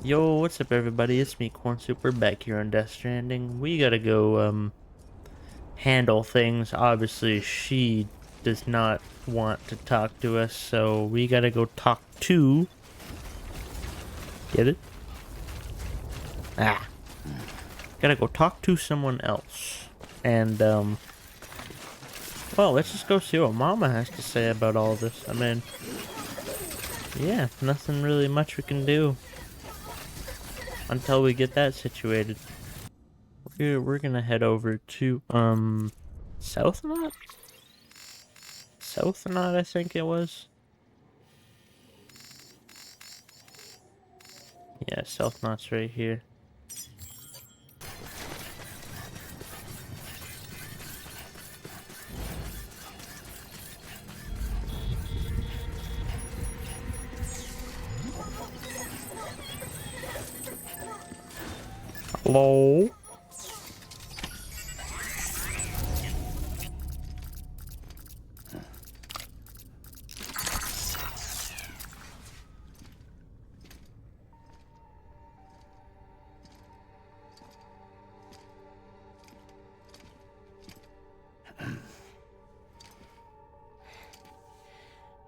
Yo, what's up everybody? It's me, Corn Super, back here on Death Stranding. We gotta go, handle things. Obviously, she does not want to talk to us, so we gotta go talk to... Get it? Ah. Gotta go talk to someone else. And, well, let's just go see what Mama has to say about all this. I mean, yeah, nothing really much we can do until we get that situated. We're gonna head over to, South Knot? South Knot, I think it was. Yeah, South Knot's right here. Hello?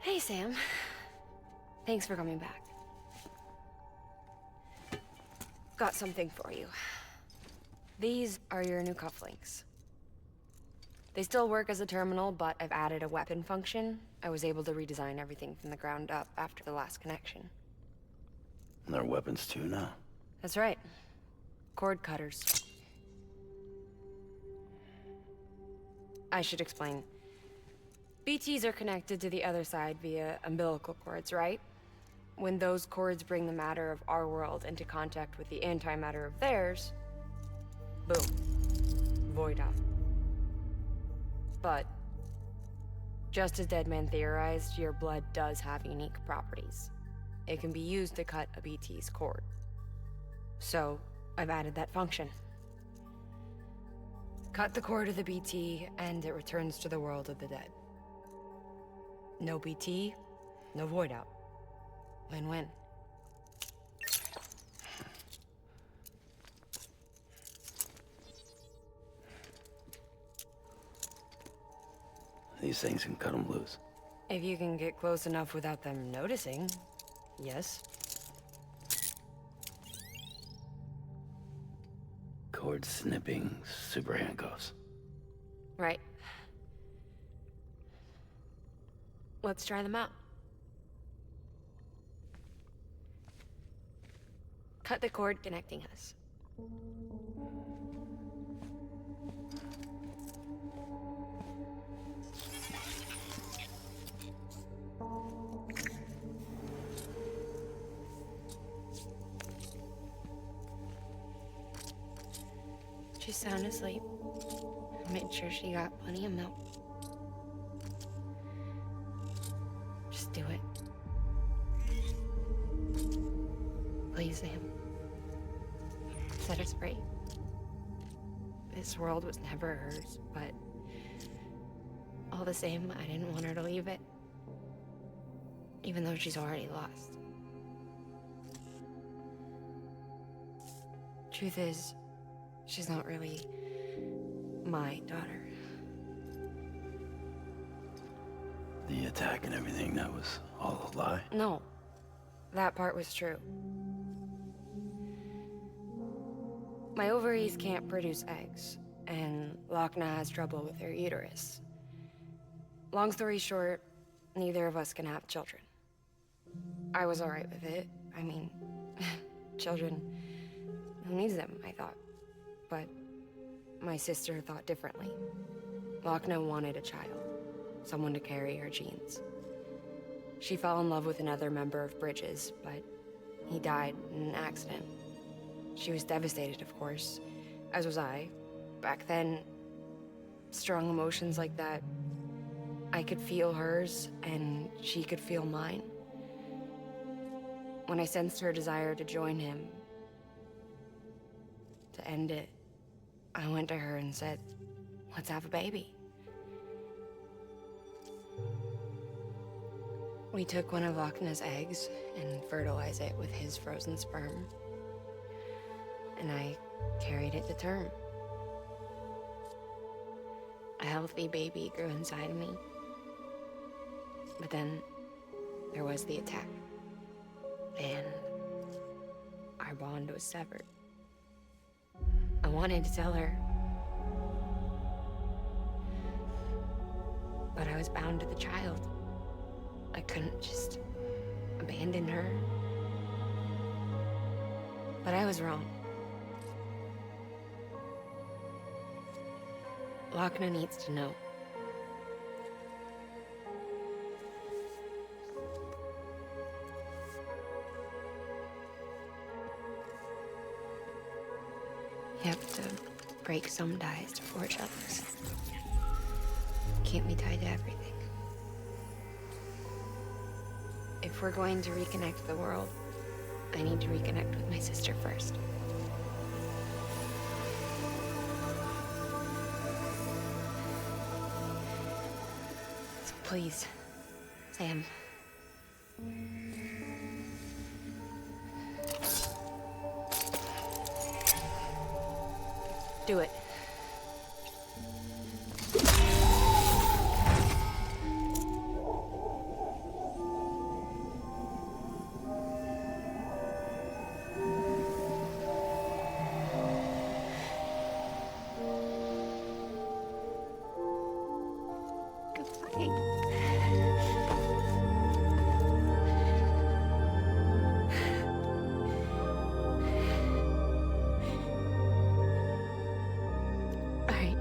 Hey, Sam. Thanks for coming back. Got something for you. These are your new cufflinks. They still work as a terminal, but I've added a weapon function. I was able to redesign everything from the ground up after the last connection. And they're weapons too now. That's right. Cord cutters. I should explain. BTs are connected to the other side via umbilical cords, right? When those cords bring the matter of our world into contact with the antimatter of theirs, boom, void out. But, just as Deadman theorized, your blood does have unique properties. It can be used to cut a BT's cord. So, I've added that function. Cut the cord of the BT, and it returns to the world of the dead. No BT, no void out. Win-win. These things can cut them loose. If you can get close enough without them noticing, yes. Cord snipping, super handcuffs. Right. Let's try them out. Cut the cord connecting us. She's sound asleep. I made sure she got plenty of milk. Just do it. Please, Sam. Set us free. This world was never hers, but all the same, I didn't want her to leave it. Even though she's already lost. Truth is, she's not really my daughter. The attack and everything, that was all a lie? No, that part was true. My ovaries can't produce eggs, and Lochna has trouble with her uterus. Long story short, neither of us can have children. I was alright with it. I mean, children, who needs them, I thought. But my sister thought differently. Lochna wanted a child, someone to carry her genes. She fell in love with another member of Bridges, but he died in an accident. She was devastated, of course, as was I. Back then, strong emotions like that, I could feel hers, and she could feel mine. When I sensed her desire to join him, to end it, I went to her and said, let's have a baby. We took one of Lochna's eggs and fertilized it with his frozen sperm. and I carried it to term. A healthy baby grew inside of me. But then there was the attack. And our bond was severed. I wanted to tell her, but I was bound to the child. I couldn't just abandon her. But I was wrong. Lochna needs to know. You have to break some ties to forge others. Can't be tied to everything. If we're going to reconnect the world, I need to reconnect with my sister first. So please, Sam. Do it.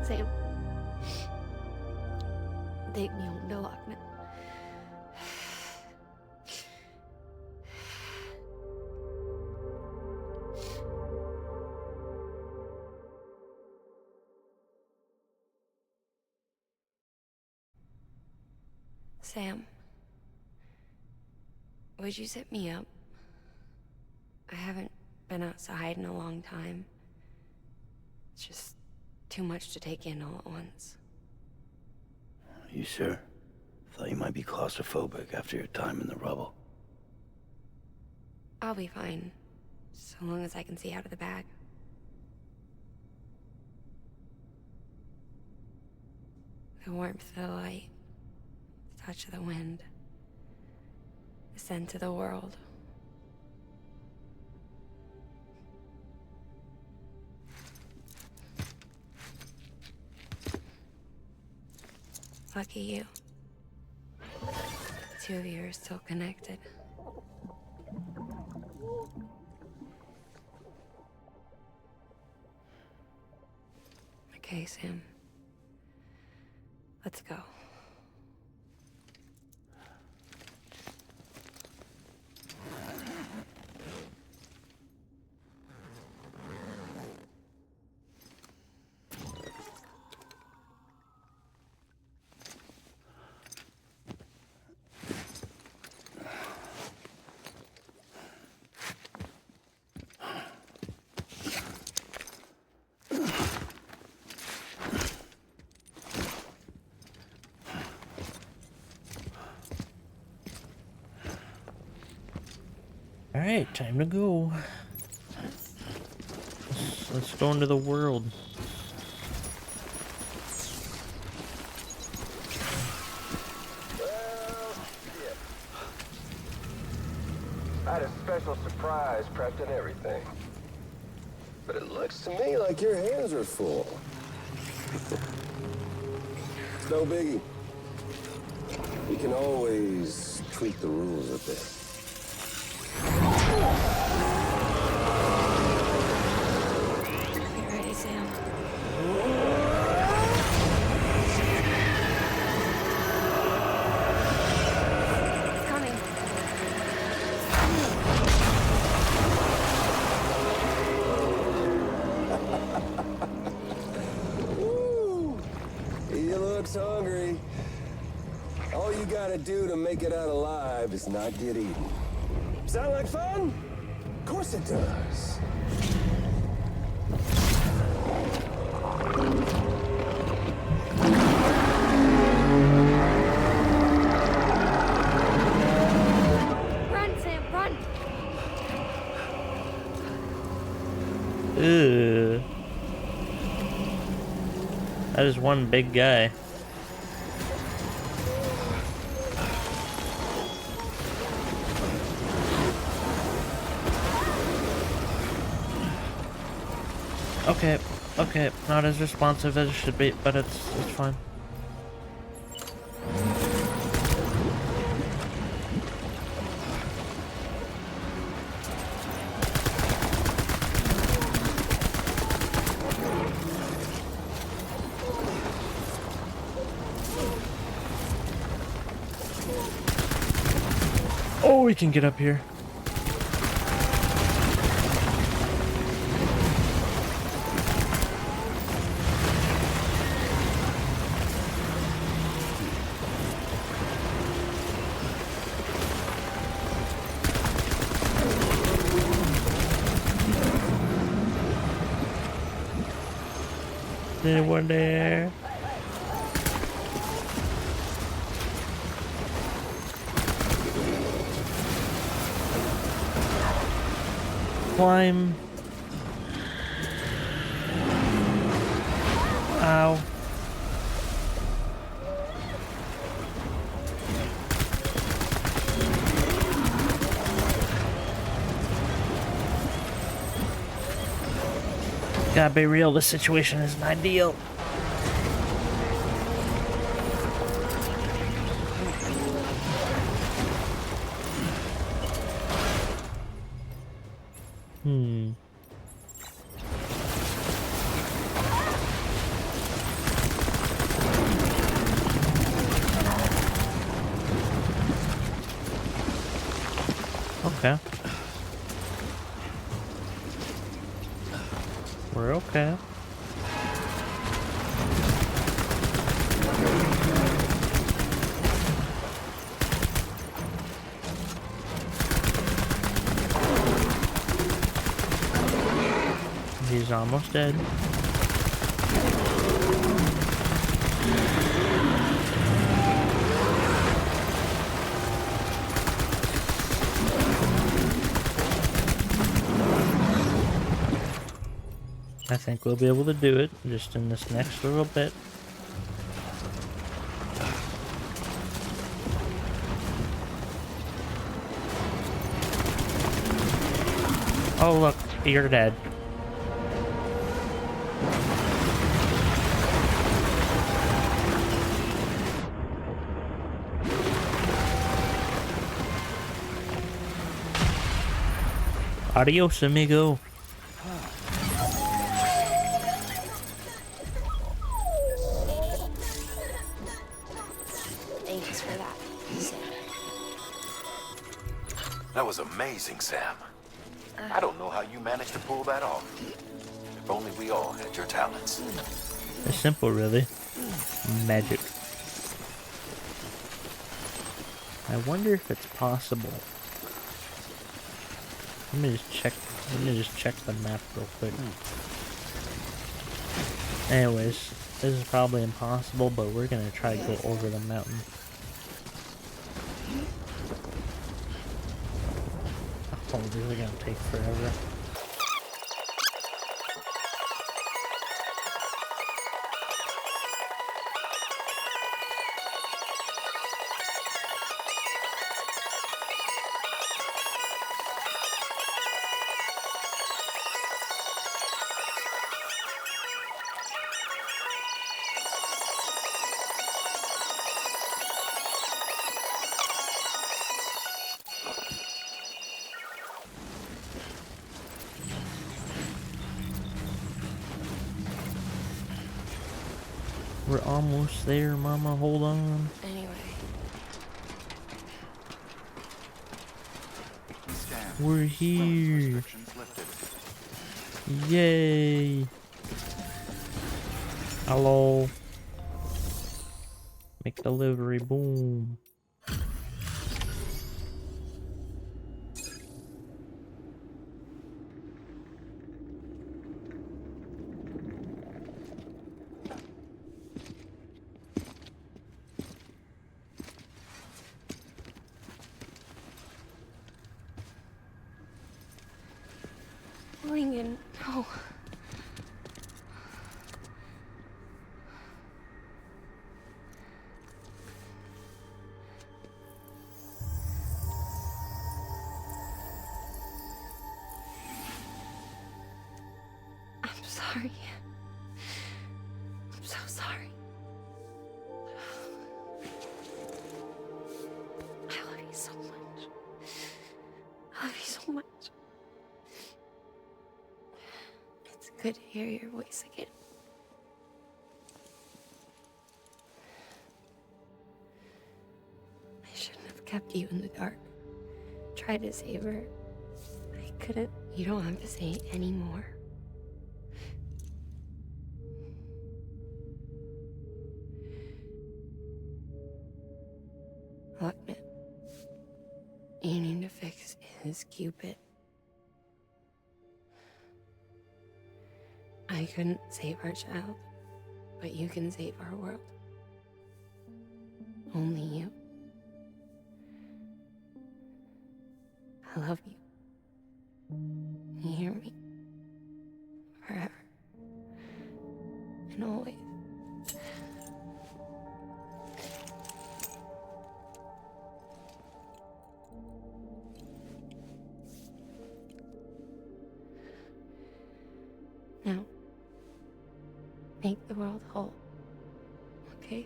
Sam. Take me home to Lochna. Sam, would you sit me up? I haven't been outside in a long time. It's just too much to take in all at once. You sure? Thought you might be claustrophobic after your time in the rubble. I'll be fine, so long as I can see out of the bag. The warmth of the light, the touch of the wind, the scent of the world. Lucky you. The two of you are still connected. Okay, Sam. Let's go. Alright, time to go. Let's go into the world. I had a special surprise prepped and everything. But it looks to me like your hands are full. It's no biggie. We can always tweak the rules a bit. Get ready, Sam. It's coming. Woo! He looks hungry. All you gotta do to make it out alive is not get eaten. Sound like fun? Of course it does. Run, Sam, run! Ugh. That is one big guy. Okay, okay, not as responsive as it should be, but it's fine. Oh, we can get up here. Is anyone there? Climb. Ow. Gotta be real, this situation isn't ideal. Okay. We're okay. He's almost dead. I think we'll be able to do it just in this next little bit. Oh look, you're dead. Adios, amigo. Thanks for that, Sam. That was amazing, Sam. I don't know how you managed to pull that off. If only we all had your talents. It's simple, really. Magic. I wonder if it's possible. Let me just check the map real quick. Anyways, this is probably impossible, but we're gonna try to go over the mountain. Oh, this is gonna take forever. We're almost there, Mama. Hold on. Anyway, We're here. Yay. Hello. Make delivery. Boom. Lingan, no. I'm sorry. I'm so sorry. I love you so much. I love you so much. It's good to hear your voice again. I shouldn't have kept you in the dark. Tried to save her. I couldn't. You don't have to say any more. Look, man. You need to fix his Cupid. I couldn't save our child, but you can save our world. Only you. I love you. You hear me? Forever. And always. Now, make the world whole, okay?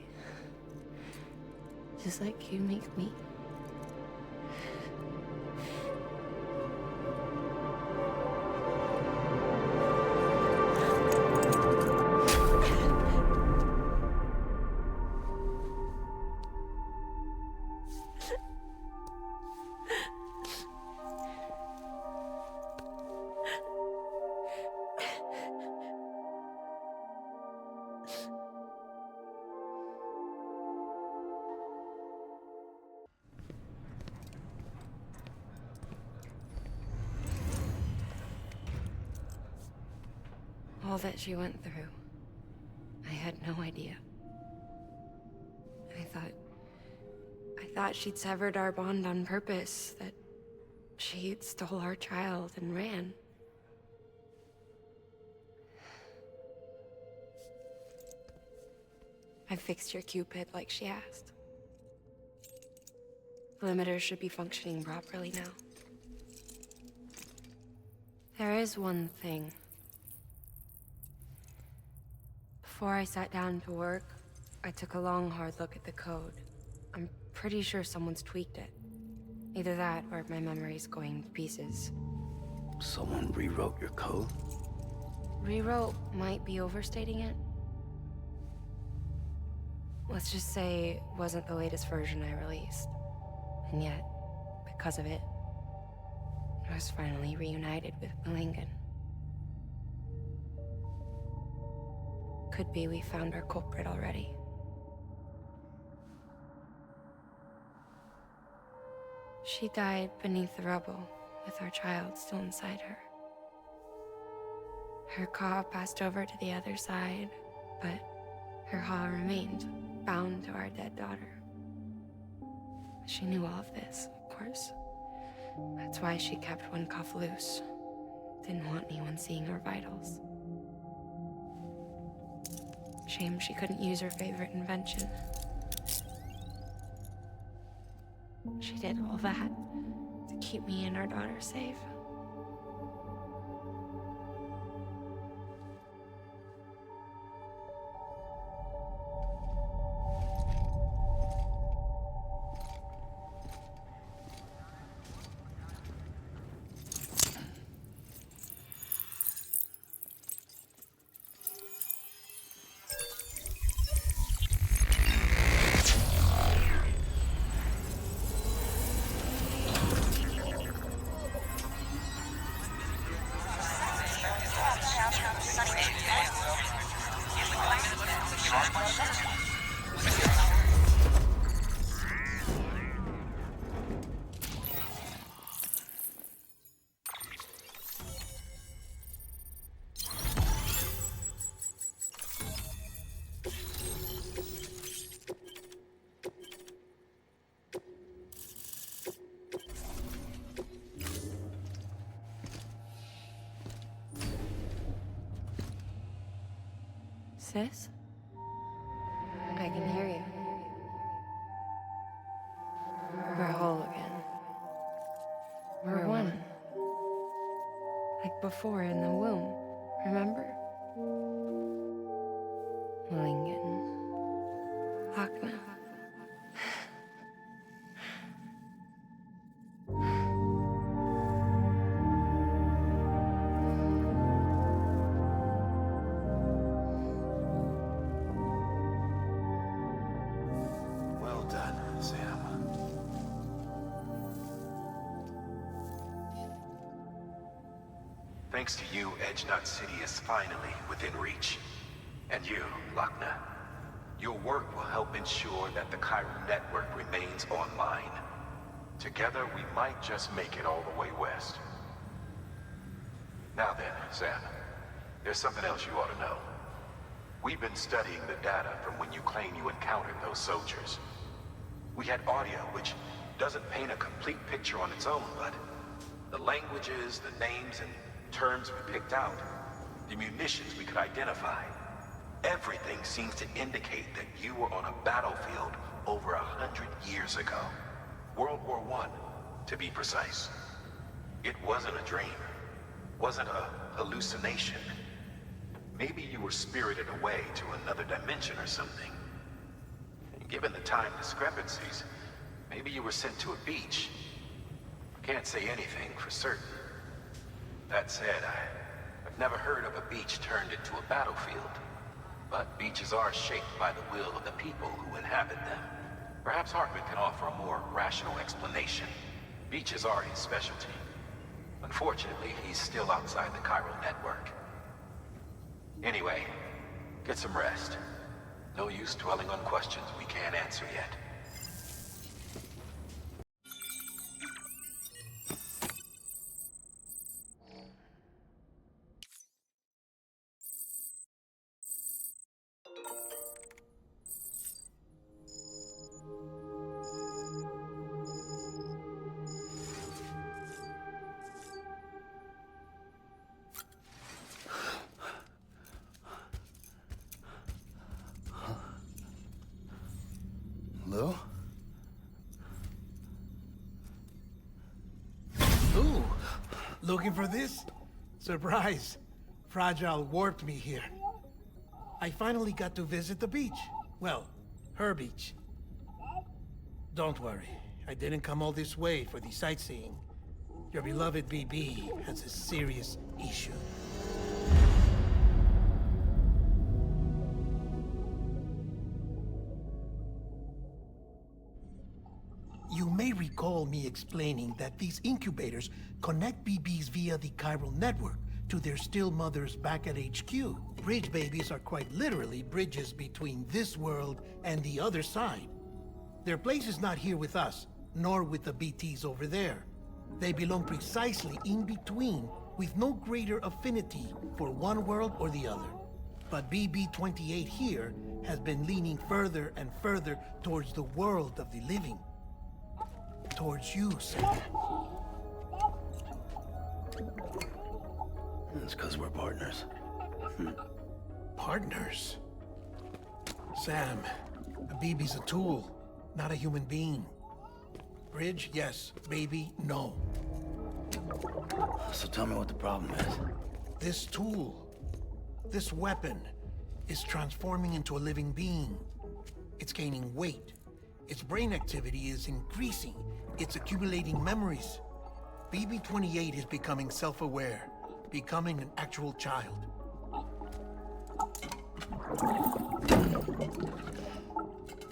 Just like you make me. All that she went through, I had no idea. I thought she'd severed our bond on purpose, that she stole our child and ran. I fixed your Cupid like she asked. The limiter should be functioning properly now. There is one thing. Before I sat down to work, I took a long, hard look at the code. I'm pretty sure someone's tweaked it. Either that, or my memory's going to pieces. Someone rewrote your code? Rewrote might be overstating it. Let's just say it wasn't the latest version I released. And yet, because of it, I was finally reunited with Lingan. Could be we found our culprit already. She died beneath the rubble, with our child still inside her. Her Ka passed over to the other side, but her Ha remained, bound to our dead daughter. She knew all of this, of course. That's why she kept one cuff loose. Didn't want anyone seeing her vitals. Shame she couldn't use her favorite invention. She did all that to keep me and our daughter safe. Sis? I can hear you. We're whole again. We're one. Like before in the womb, remember? Lingen. Lochna. Well done, Sam. Thanks to you, Edgenut City is finally within reach. And you, Lochna. Your work will help ensure that the Chiral network remains online. Together, we might just make it all the way west. Now then, Sam, there's something else you ought to know. We've been studying the data from when you claim you encountered those soldiers. We had audio, which doesn't paint a complete picture on its own, but the languages, the names, and terms we picked out, the munitions we could identify, everything seems to indicate that you were on a battlefield over 100 years ago. World War I, to be precise. It wasn't a dream. Wasn't a hallucination. Maybe you were spirited away to another dimension or something. And given the time discrepancies, maybe you were sent to a beach. Can't say anything for certain. That said, I've never heard of a beach turned into a battlefield. But beaches are shaped by the will of the people who inhabit them. Perhaps Hartman can offer a more rational explanation. Beaches are his specialty. Unfortunately, he's still outside the Chiral network. Anyway, get some rest. No use dwelling on questions we can't answer yet. Hello? Ooh, looking for this? Surprise. Fragile warped me here. I finally got to visit the beach. Well, her beach. Don't worry, I didn't come all this way for the sightseeing. Your beloved BB has a serious issue. You may recall me explaining that these incubators connect BBs via the chiral network to their still mothers back at HQ. Bridge babies are quite literally bridges between this world and the other side. Their place is not here with us, nor with the BTs over there. They belong precisely in between, with no greater affinity for one world or the other. But BB-28 here has been leaning further and further towards the world of the living. Towards you, Sam. It's because we're partners. Partners? Sam, a BB's a tool, not a human being. Bridge, yes. Baby, no. So tell me what the problem is. This tool, this weapon, is transforming into a living being. It's gaining weight. Its brain activity is increasing. It's accumulating memories. BB-28 is becoming self-aware, becoming an actual child.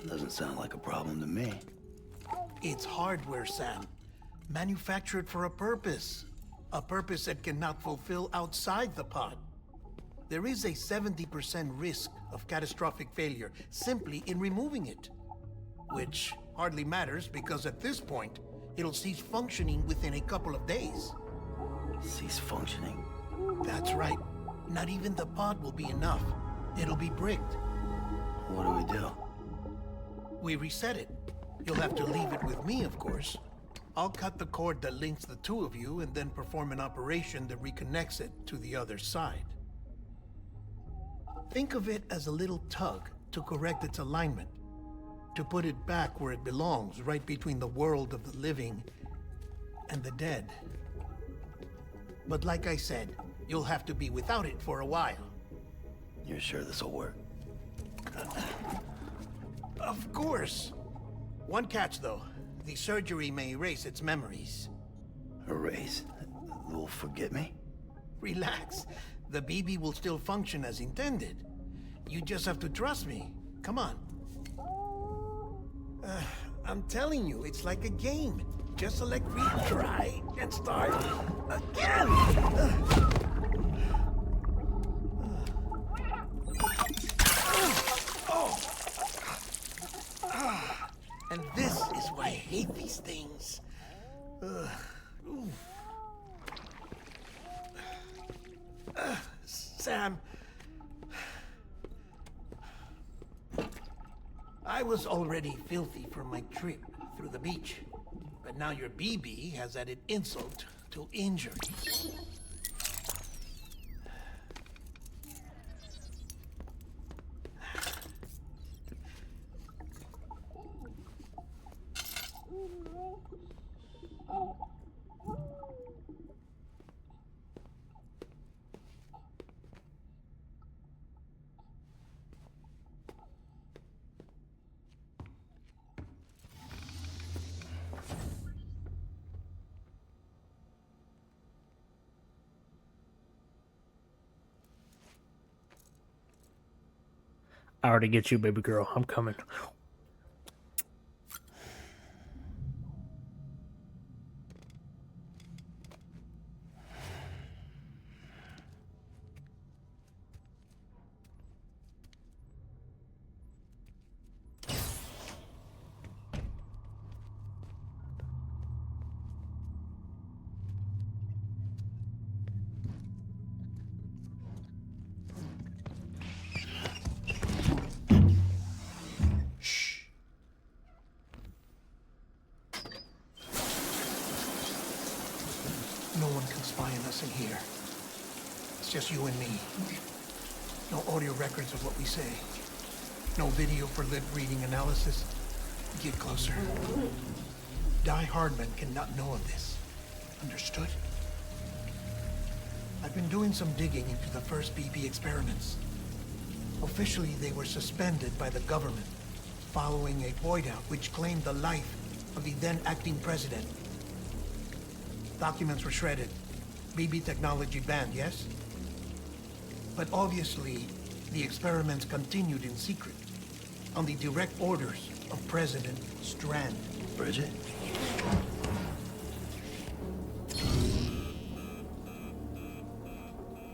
Doesn't sound like a problem to me. It's hardware, Sam. Manufactured for a purpose. A purpose it cannot fulfill outside the pod. There is a 70% risk of catastrophic failure simply in removing it. Which hardly matters because at this point, it'll cease functioning within a couple of days. Cease functioning? That's right. Not even the pod will be enough. It'll be bricked. What do we do? We reset it. You'll have to leave it with me, of course. I'll cut the cord that links the two of you and then perform an operation that reconnects it to the other side. Think of it as a little tug to correct its alignment, to put it back where it belongs, right between the world of the living and the dead. But like I said, you'll have to be without it for a while. You're sure this'll work? Of course. One catch, though. The surgery may erase its memories. Erase? They'll forget me? Relax. The BB will still function as intended. You just have to trust me. Come on. I'm telling you, it's like a game. Just select retry and start again. And this is why I hate these things. Sam, I was already filthy from my trip through the beach, but now your BB has added insult to injury. I already get you, baby girl. I'm coming. No one can spy on us in here. It's just you and me. No audio records of what we say. No video for lip-reading analysis. Get closer. Die Hardman cannot know of this. Understood? I've been doing some digging into the first BB experiments. Officially, they were suspended by the government, following a void out which claimed the life of the then acting president. Documents were shredded. BB technology banned, yes? But obviously, the experiments continued in secret, on the direct orders of President Strand. Bridget?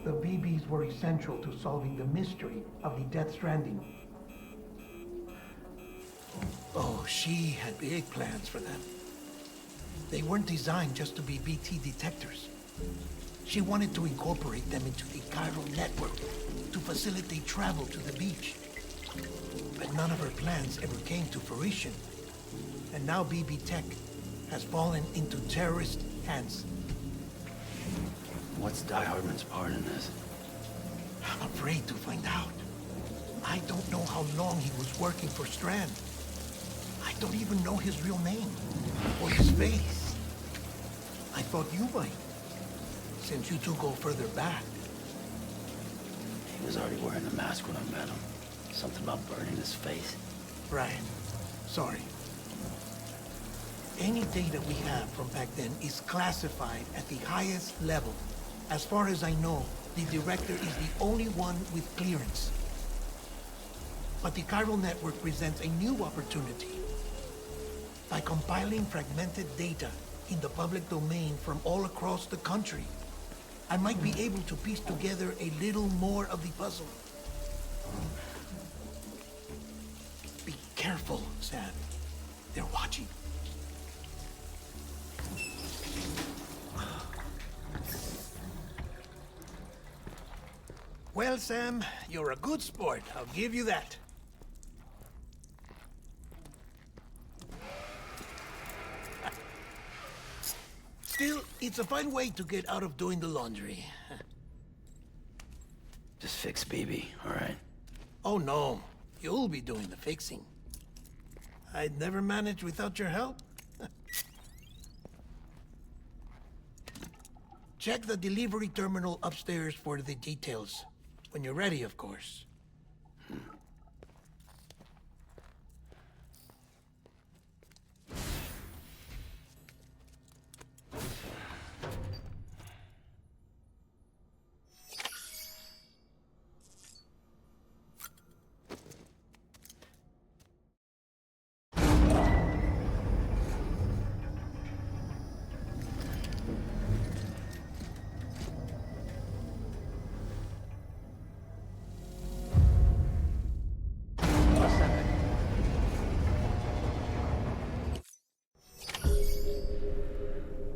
The BBs were essential to solving the mystery of the Death Stranding. Oh, she had big plans for them. They weren't designed just to be BT detectors. She wanted to incorporate them into the chiral network to facilitate travel to the beach. But none of her plans ever came to fruition. And now BB Tech has fallen into terrorist hands. What's Die Hardman's part in this? I'm afraid to find out. I don't know how long he was working for Strand. I don't even know his real name or his face. I thought you might, since you two go further back. He was already wearing the mask when I met him. Something about burning his face. Right. Sorry. Any data we have from back then is classified at the highest level. As far as I know, the director is the only one with clearance. But the chiral network presents a new opportunity. By compiling fragmented data in the public domain from all across the country, I might be able to piece together a little more of the puzzle. Be careful, Sam. They're watching. Well, Sam, you're a good sport. I'll give you that. Still, it's a fine way to get out of doing the laundry. Just fix BB, all right? Oh no, you'll be doing the fixing. I'd never manage without your help. Check the delivery terminal upstairs for the details. When you're ready, of course.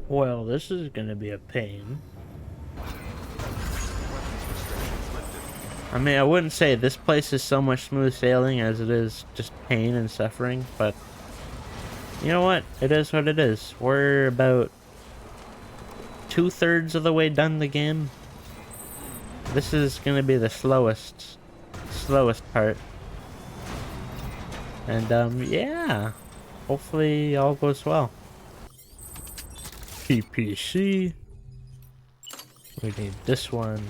Well, this is gonna be a pain. I mean, I wouldn't say this place is so much smooth sailing as it is just pain and suffering, but you know what? It is what it is. We're about 2/3 of the way done the game. This is gonna be the slowest part. And yeah, hopefully all goes well. PPC. We need this one.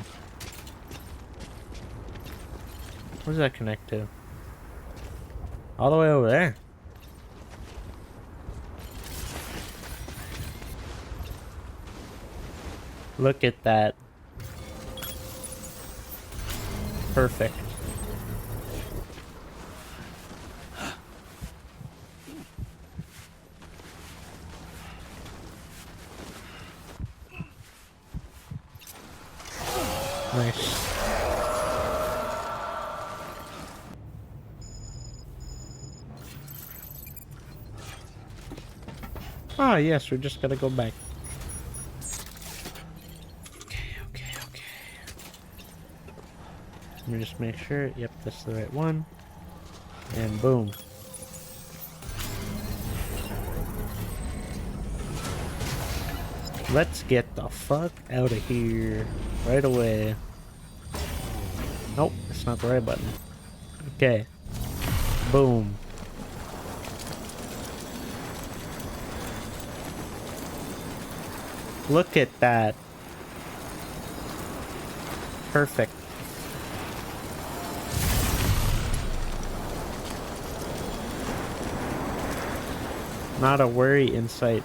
What does that connect to? All the way over there. Look at that. Perfect. Nice. Ah, yes, we just gotta go back. Okay. Let me just make sure. Yep, that's the right one. And boom. Let's get the fuck out of here right away. Nope, that's not the right button. Okay. Boom. Look at that. Perfect. Not a worry in sight.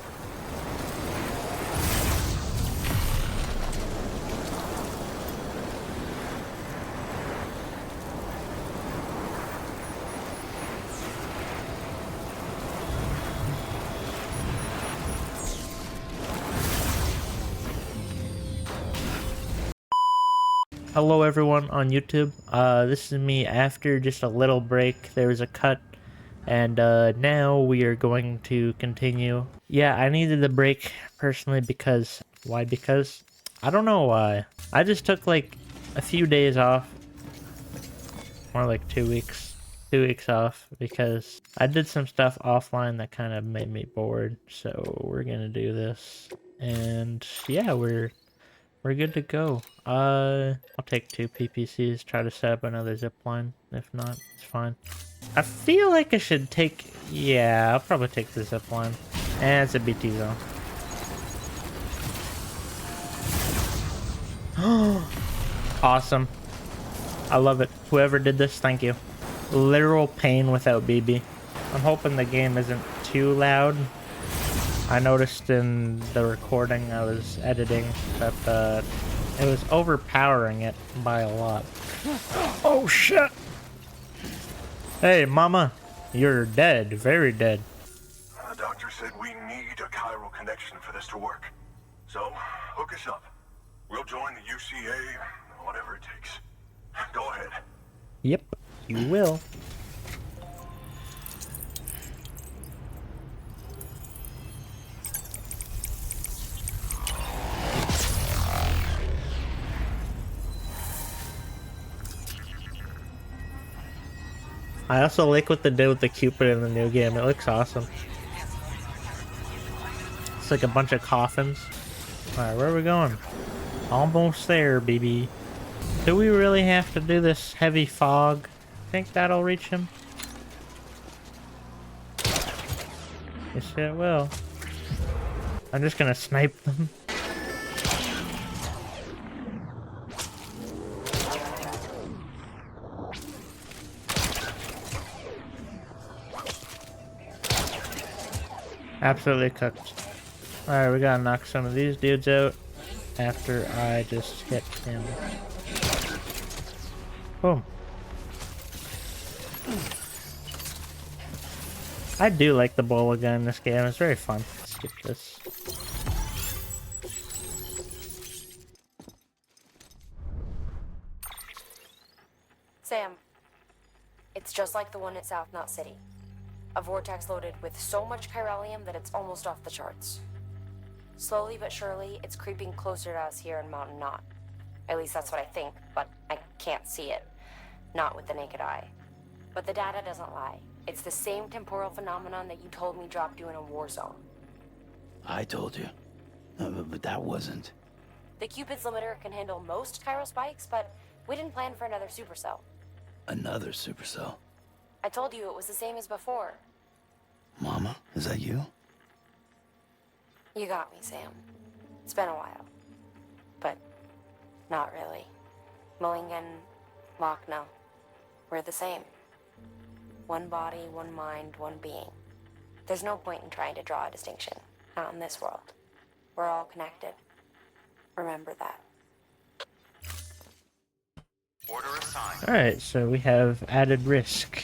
Hello everyone on YouTube. This is me after just a little break. There was a cut, and now we are going to continue. Yeah, I needed the break personally because... Why? Because... I don't know why. I just took like a few days off. More like 2 weeks. 2 weeks off because I did some stuff offline that kind of made me bored. So we're gonna do this. And yeah, we're good to go. I'll take 2 PPCs, try to set up another zipline. If not, it's fine. I feel like I should take... Yeah, I'll probably take the zipline. And it's a BT zone. Awesome. I love it. Whoever did this, thank you. Literal pain without BB. I'm hoping the game isn't too loud. I noticed in the recording I was editing that it was overpowering it by a lot. Oh shit! Hey mama, you're dead, very dead. The doctor said we need a chiral connection for this to work. So, hook us up. We'll join the UCA, whatever it takes. Go ahead. Yep, you will. I also like what they did with the Cupid in the new game. It looks awesome. It's like a bunch of coffins. Alright, where are we going? Almost there, baby. Do we really have to do this heavy fog? Think that'll reach him? Yes, it will. I'm just gonna snipe them. Absolutely cooked. Alright, we gotta knock some of these dudes out after I just hit him. Boom. I do like the bola gun in this game. It's very fun. Skip this. Sam, it's just like the one at South Knot City. A vortex loaded with so much chiralium that it's almost off the charts. Slowly but surely, it's creeping closer to us here in Mountain Knot. At least that's what I think, but I can't see it. Not with the naked eye. But the data doesn't lie. It's the same temporal phenomenon that you told me dropped you in a war zone. I told you. But that wasn't. The Cupid's limiter can handle most chiral spikes, but we didn't plan for another supercell. Another supercell. I told you it was the same as before. Mama, is that you? You got me, Sam. It's been a while. But not really. Mulligan, Lochner, we're the same. One body, one mind, one being. There's no point in trying to draw a distinction. Not in this world. We're all connected. Remember that. Order assigned. Alright, so we have added risk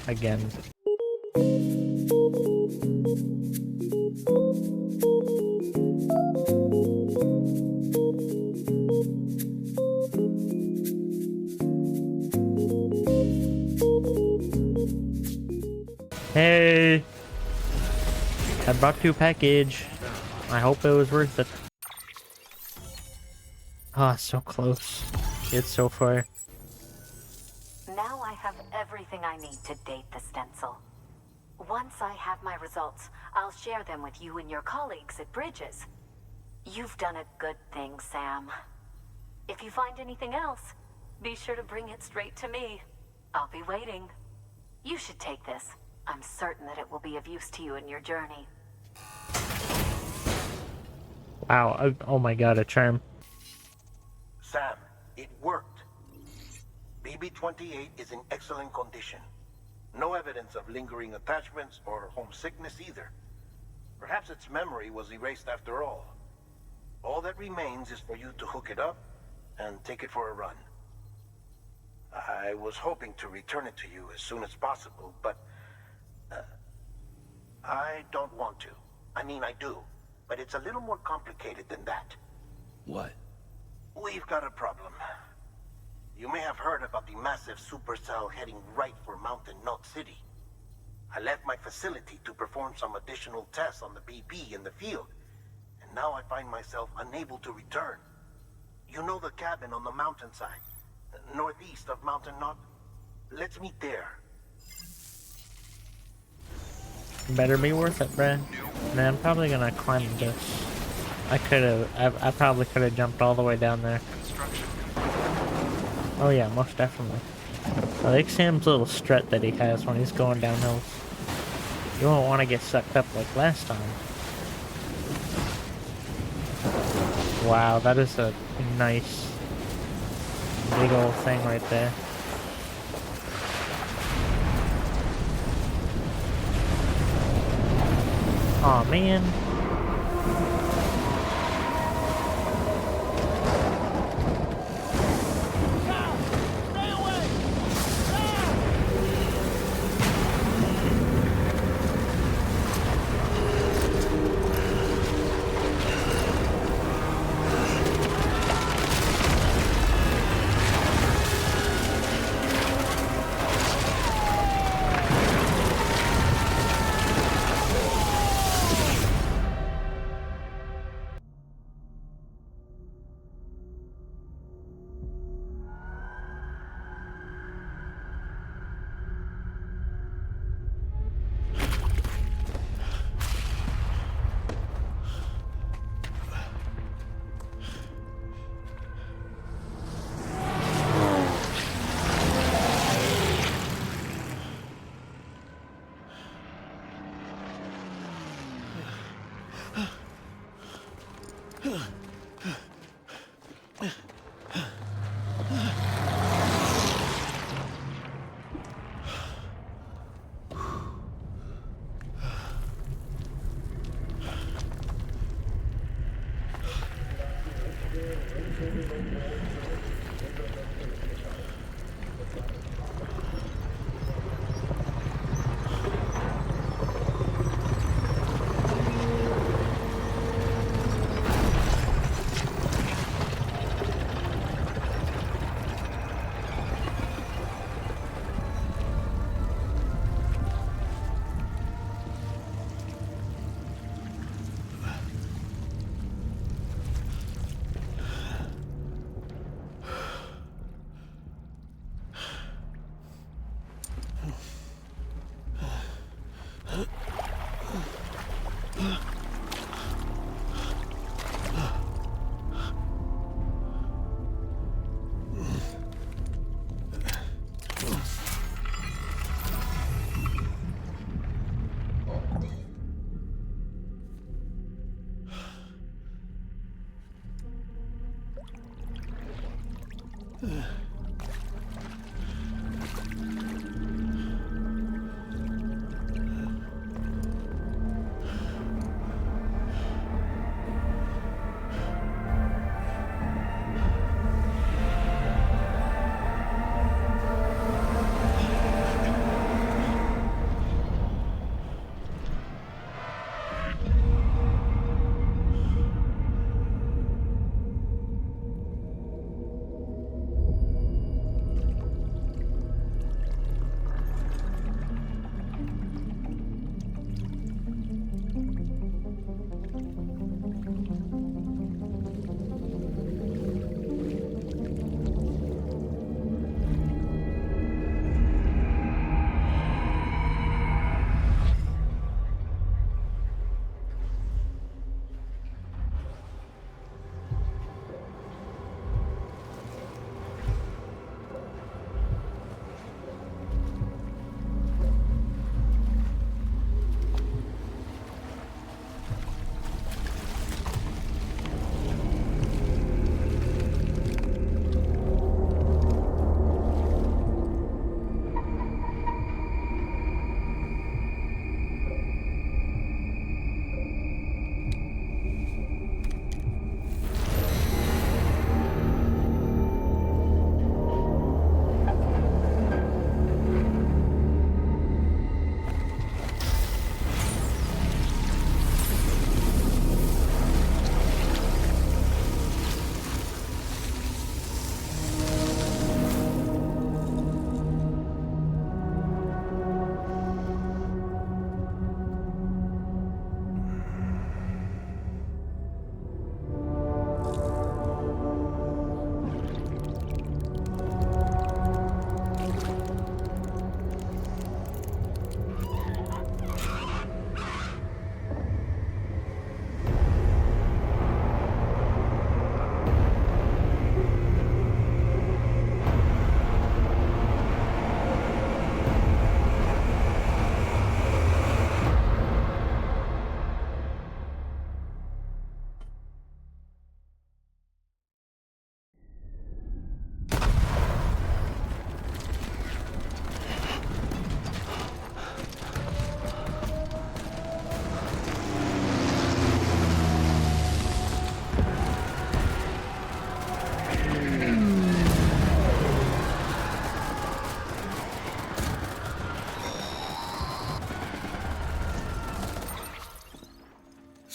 again. Hey! I brought you a package. I hope it was worth it. Ah, so close. It's so far. Now I have everything I need to date the stencil. Once I have my results, I'll share them with you and your colleagues at Bridges. You've done a good thing, Sam. If you find anything else, be sure to bring it straight to me. I'll be waiting. You should take this. I'm certain that it will be of use to you in your journey. Wow, oh my god, a charm. Sam, it worked. BB-28 is in excellent condition. No evidence of lingering attachments or homesickness either. Perhaps its memory was erased after all. All that remains is for you to hook it up and take it for a run. I was hoping to return it to you as soon as possible, but I don't want to. I mean, I do, but it's a little more complicated than that. What? We've got a problem. You may have heard about the massive supercell heading right for Mountain Knot City. I left my facility to perform some additional tests on the BB in the field, and now I find myself unable to return. You know the cabin on the mountainside, northeast of Mountain Knot? Let's meet there. Better be worth it, Brad. Man, I'm probably gonna climb this. I probably could have jumped all the way down there. Oh yeah, most definitely. I like Sam's little strut that he has when he's going down hills. You won't want to get sucked up like last time. Wow, that is a nice big old thing right there. Aw, man.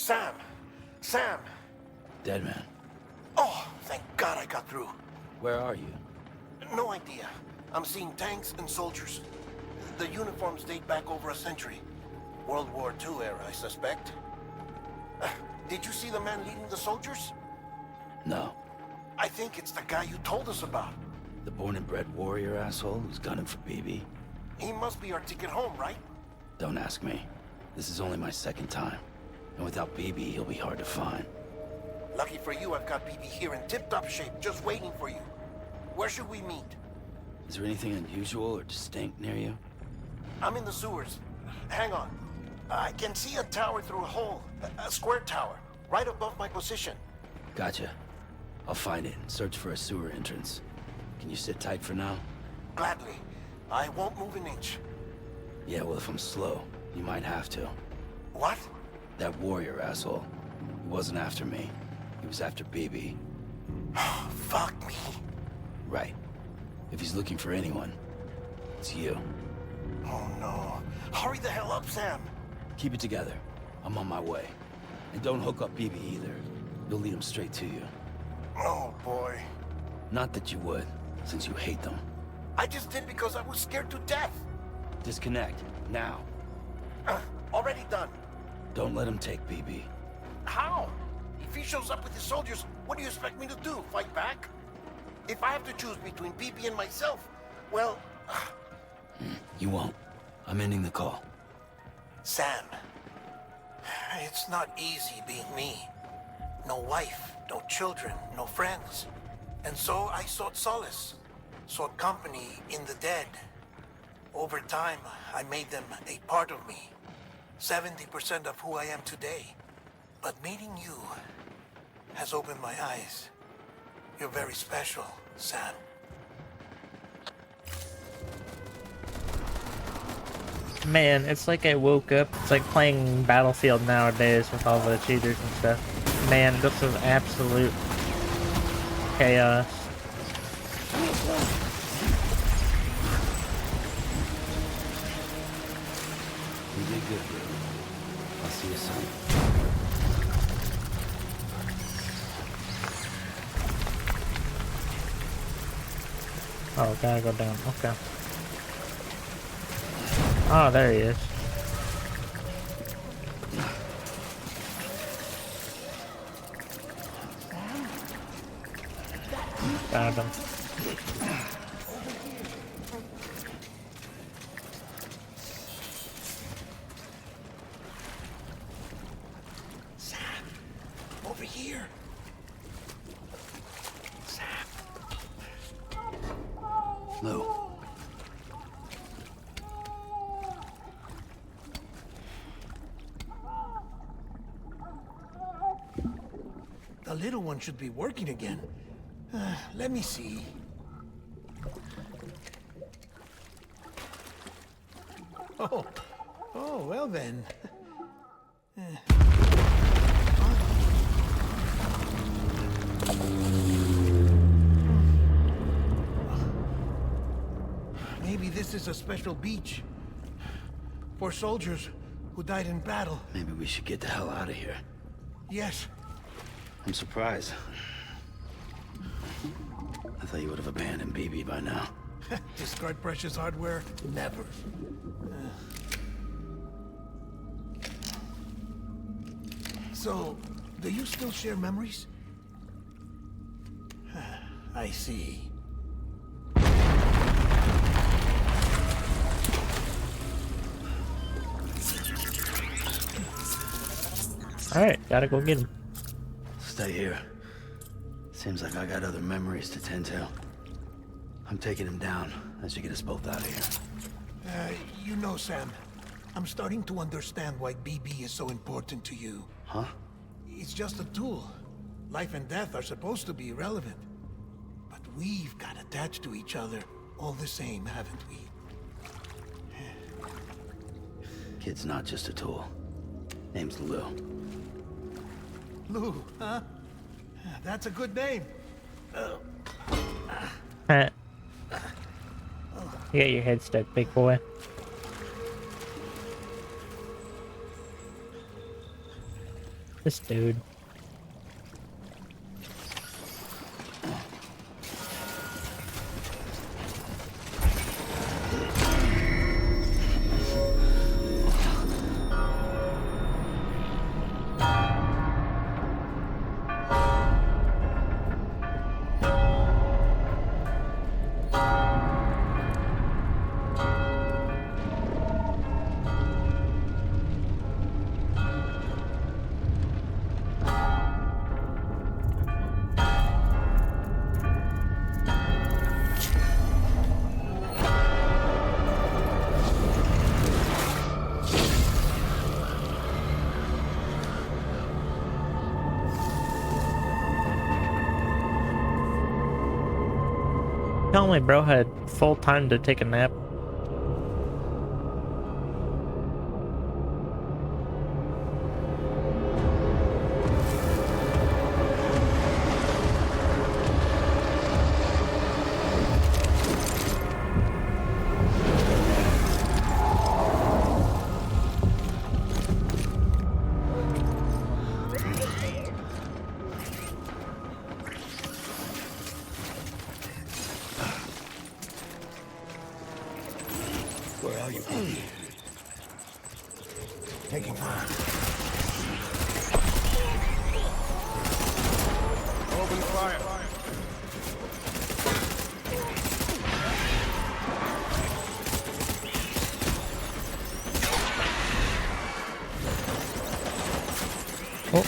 Sam! Sam! Dead man. Oh, thank God I got through. Where are you? No idea. I'm seeing tanks and soldiers. The uniforms date back over a century. World War II era, I suspect. Did you see the man leading the soldiers? No. I think it's the guy you told us about. The born and bred warrior asshole who's gunning for BB? He must be our ticket home, right? Don't ask me. This is only my second time. And without BB, he'll be hard to find. Lucky for you, I've got BB here in tip-top shape, just waiting for you. Where should we meet? Is there anything unusual or distinct near you? I'm in the sewers. Hang on. I can see a tower through a hole. A square tower, right above my position. Gotcha. I'll find it and search for a sewer entrance. Can you sit tight for now? Gladly. I won't move an inch. Yeah, well, if I'm slow, you might have to. What? That warrior asshole. He wasn't after me. He was after BB. Fuck me. Right. If he's looking for anyone, it's you. Oh no. Hurry the hell up, Sam. Keep it together. I'm on my way. And don't hook up BB either. You'll lead him straight to you. Oh boy. Not that you would, since you hate them. I just did because I was scared to death. Disconnect, now. Already done. Don't let him take BB. How? If he shows up with his soldiers, what do you expect me to do? Fight back? If I have to choose between BB and myself, well... You won't. I'm ending the call. Sam, it's not easy being me. No wife, no children, no friends. And so I sought solace, sought company in the dead. Over time, I made them a part of me. 70% of who I am today. But meeting you has opened my eyes. You're very special, Sam. Man, it's like I woke up. It's like playing Battlefield nowadays with all the cheaters and stuff. Man, this is absolute chaos. You did good, bro. I'll see you soon. Oh, gotta go down. Okay. Oh, there he is. Found him. Sam, over here. Sam. Lou. The little one should be working again. Let me see. Oh, well then. Maybe this is a special beach for soldiers who died in battle. Maybe we should get the hell out of here. Yes. I'm surprised. I thought you would have abandoned BB by now. Discard precious hardware? Never. So, do you still share memories? I see. Alright, gotta go get him. Stay here. Seems like I got other memories to tend to. I'm taking him down as you get us both out of here. You know, Sam, I'm starting to understand why BB is so important to you. Huh? It's just a tool. Life and death are supposed to be irrelevant. But we've got attached to each other all the same, haven't we? Kid's not just a tool. Name's Lou. Lou, huh? That's a good name. You got your head stuck, big boy. This dude. Tell me, bro had full time to take a nap. Where are you? Taking fire. Open fire. Oh.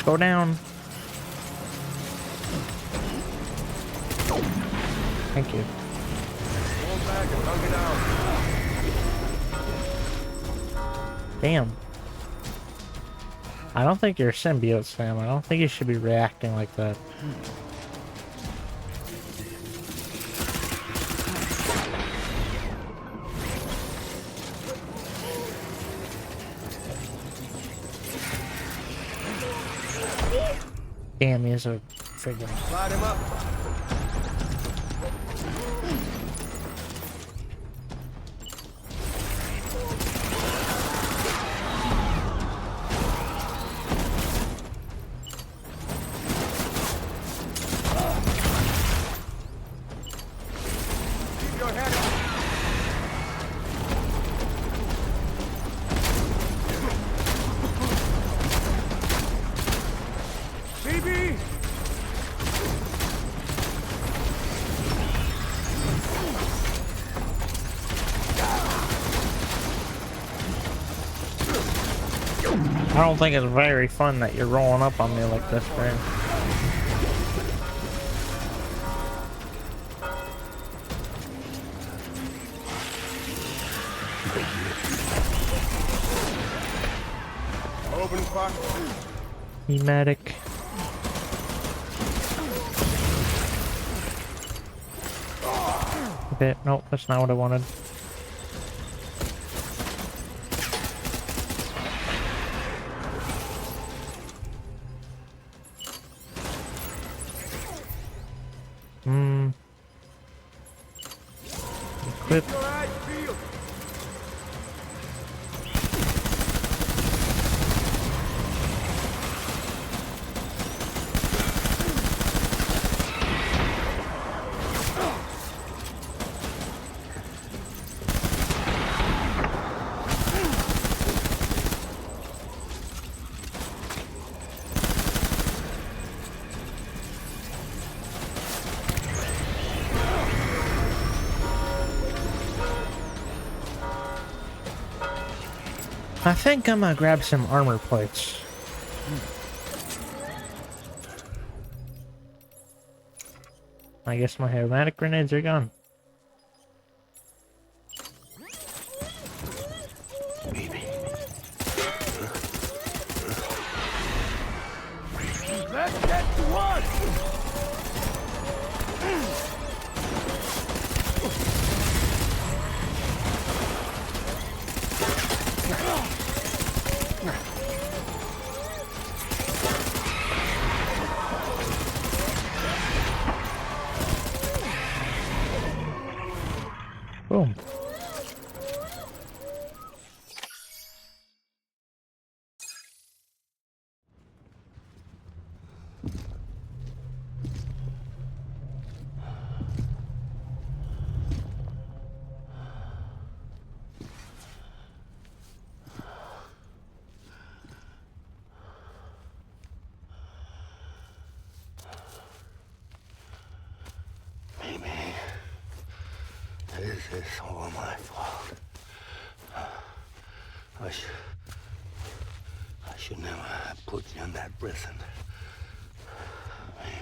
Go down. Thank you. Pull back and hug it out. Damn. I don't think you're a symbiote, Sam. I don't think you should be reacting like that. Damn, he is a friggin'. Light him up. Keep your head up. BB! I don't think it's very fun that you're rolling up on me like this, man. Open fire. Thematic. Okay, nope, that's not what I wanted. Equip. Your eyes peeled. I think I'm gonna grab some armor plates. I guess my automatic grenades are gone. Let's get to work. Boom. Maybe this is all my fault. I should never have put you in that prison. Maybe.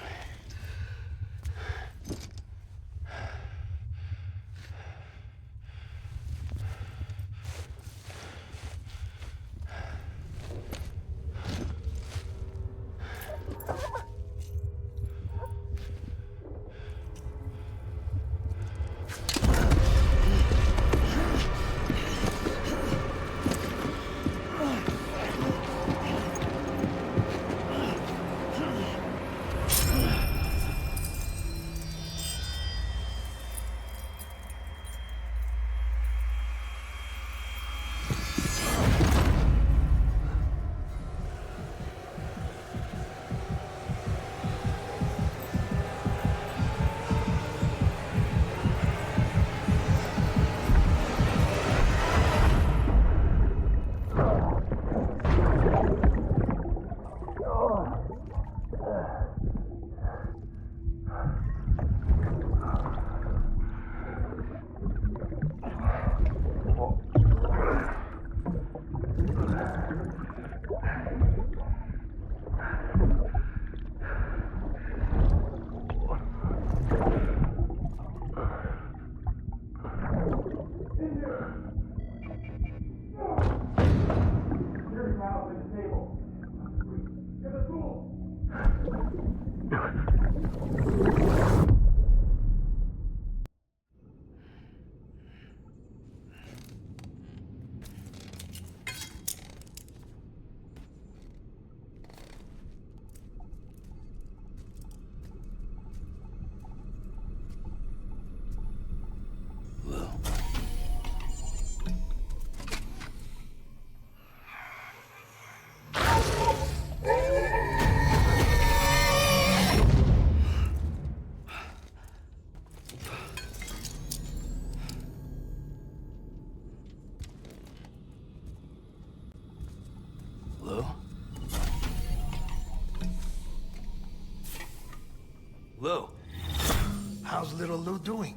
doing?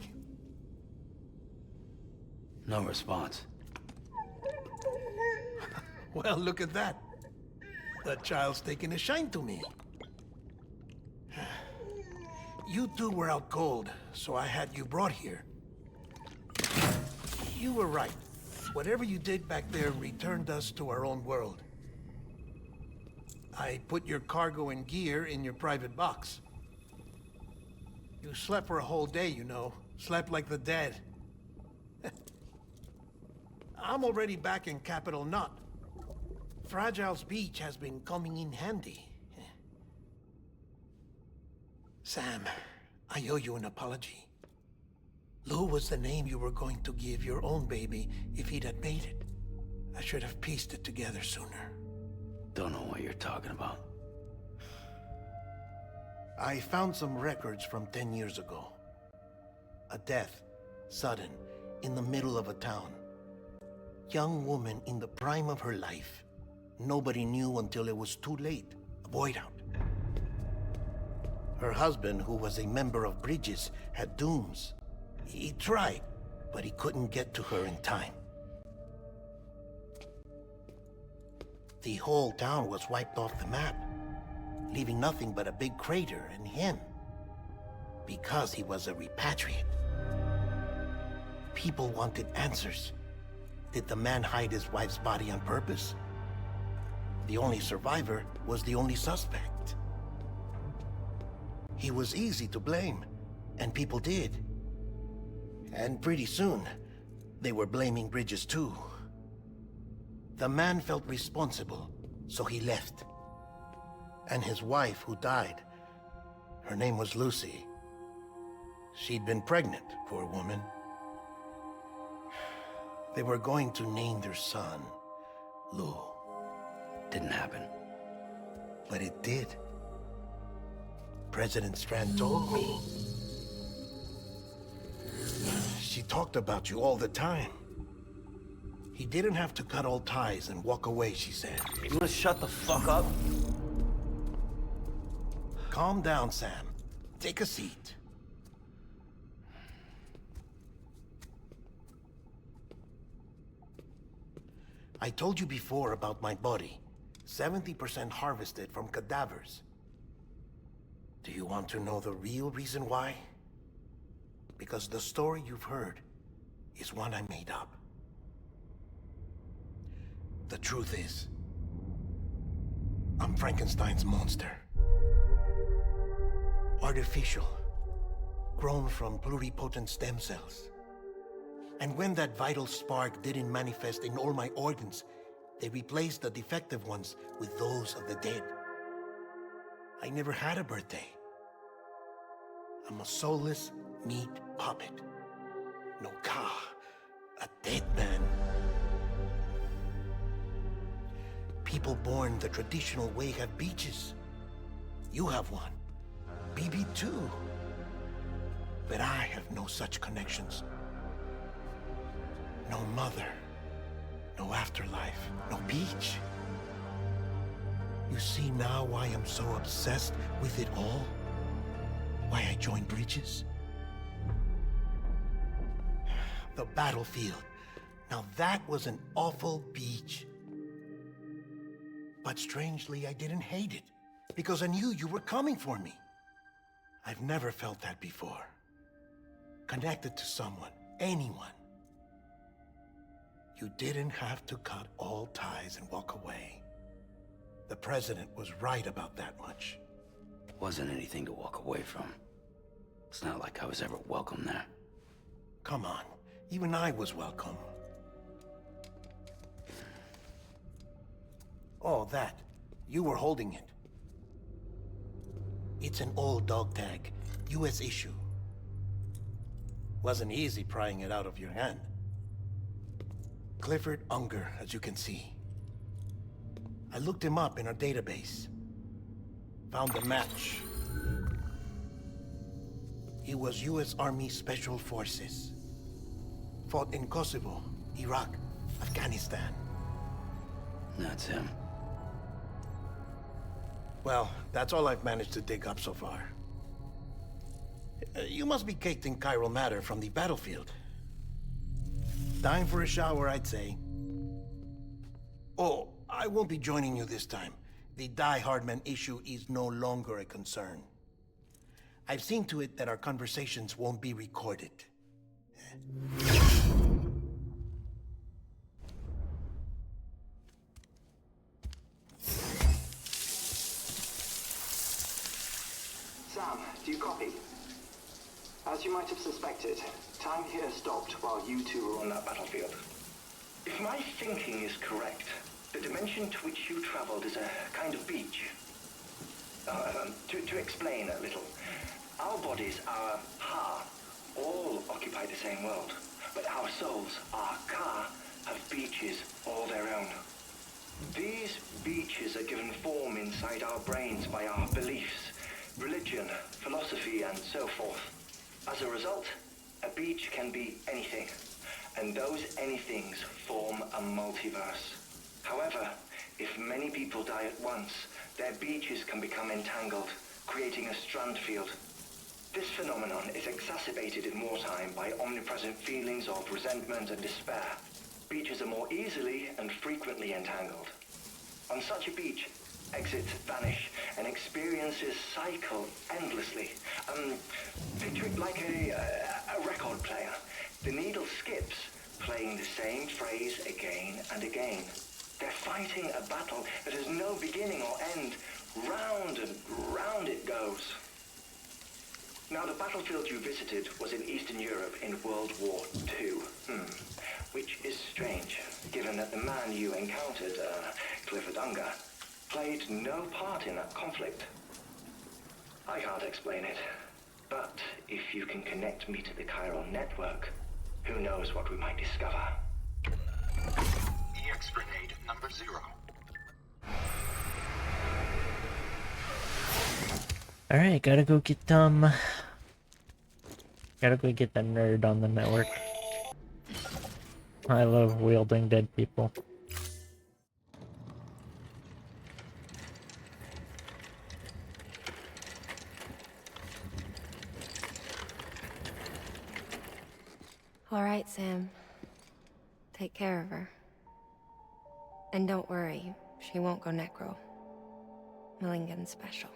No response. Well, look at that. That child's taking a shine to me. You two were out cold, so I had you brought here. You were right. Whatever you did back there returned us to our own world. I put your cargo and gear in your private box. You slept for a whole day, you know. Slept like the dead. I'm already back in Capital Knot. Fragile's beach has been coming in handy. Sam, I owe you an apology. Lou was the name you were going to give your own baby if he'd had made it. I should have pieced it together sooner. Don't know what you're talking about. I found some records from 10 years ago. A death, sudden, in the middle of a town. Young woman in the prime of her life. Nobody knew until it was too late. A void out. Her husband, who was a member of Bridges, had dooms. He tried, but he couldn't get to her in time. The whole town was wiped off the map, leaving nothing but a big crater and him. Because he was a repatriate. People wanted answers. Did the man hide his wife's body on purpose? The only survivor was the only suspect. He was easy to blame, and people did. And pretty soon, they were blaming Bridges too. The man felt responsible, so he left. And his wife, who died, her name was Lucy. She'd been pregnant, poor woman. They were going to name their son Lou. Didn't happen. But it did. President Strand told me. She talked about you all the time. He didn't have to cut all ties and walk away, she said. You wanna shut the fuck up? Calm down, Sam. Take a seat. I told you before about my body. 70% harvested from cadavers. Do you want to know the real reason why? Because the story you've heard is one I made up. The truth is, I'm Frankenstein's monster. Artificial, grown from pluripotent stem cells. And when that vital spark didn't manifest in all my organs, they replaced the defective ones with those of the dead. I never had a birthday. I'm a soulless meat puppet. No ka, a dead man. People born the traditional way have beaches. You have one. BB too. But I have no such connections. No mother. No afterlife. No beach. You see now why I'm so obsessed with it all? Why I joined Bridges? The battlefield. Now that was an awful beach. But strangely, I didn't hate it. Because I knew you were coming for me. I've never felt that before. Connected to someone, anyone. You didn't have to cut all ties and walk away. The president was right about that much. Wasn't anything to walk away from. It's not like I was ever welcome there. Come on, even I was welcome. Oh, that. You were holding it. It's an old dog tag, US issue. Wasn't easy prying it out of your hand. Clifford Unger, as you can see. I looked him up in our database. Found a match. He was US Army Special Forces. Fought in Kosovo, Iraq, Afghanistan. That's him. Well, that's all I've managed to dig up so far. You must be caked in chiral matter from the battlefield. Time for a shower, I'd say. Oh, I won't be joining you this time. The Die Hardman issue is no longer a concern. I've seen to it that our conversations won't be recorded. Sam, do you copy? As you might have suspected, time here stopped while you two were on that battlefield. If my thinking is correct, the dimension to which you traveled is a kind of beach. To explain a little, our bodies, our ha, all occupy the same world, but our souls, our ka, have beaches all their own. These beaches are given form inside our brains by our beliefs, religion, philosophy, and so forth. As a result, a beach can be anything, and those anythings form a multiverse. However, if many people die at once, their beaches can become entangled, creating a strand field. This phenomenon is exacerbated in wartime by omnipresent feelings of resentment and despair. Beaches are more easily and frequently entangled. On such a beach, exits vanish and experiences cycle endlessly. Picture it like a record player. The needle skips, playing the same phrase again and again. They're fighting a battle that has no beginning or end. Round and round it goes. Now, the battlefield you visited was in Eastern Europe in World War II. Which is strange, given that the man you encountered, Clifford Unger, played no part in that conflict. I can't explain it, but if you can connect me to the chiral network, who knows what we might discover. EX grenade number 0. Alright, gotta go get the nerd on the network. I love wielding dead people. All right, Sam. Take care of her. And don't worry, she won't go necro. Millingen's special.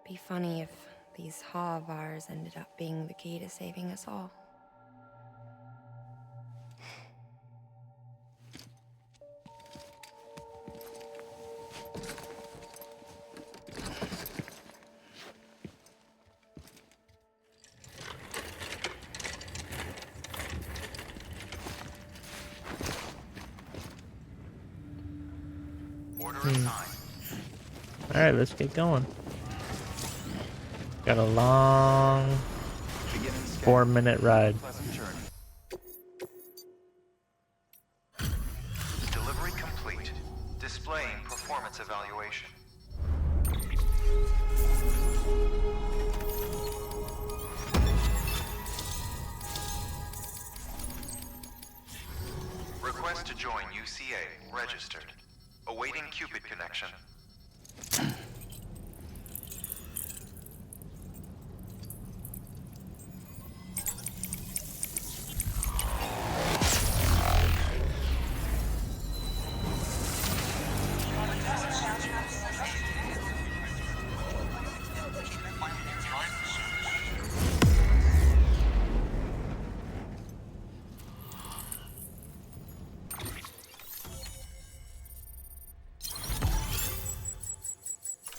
Be funny if these Ha of ours ended up being the key to saving us all. Alright, let's get going. Got a long 4-minute ride. Delivery complete. Displaying performance evaluation. Request to join UCA. Registered. Awaiting Cupid connection.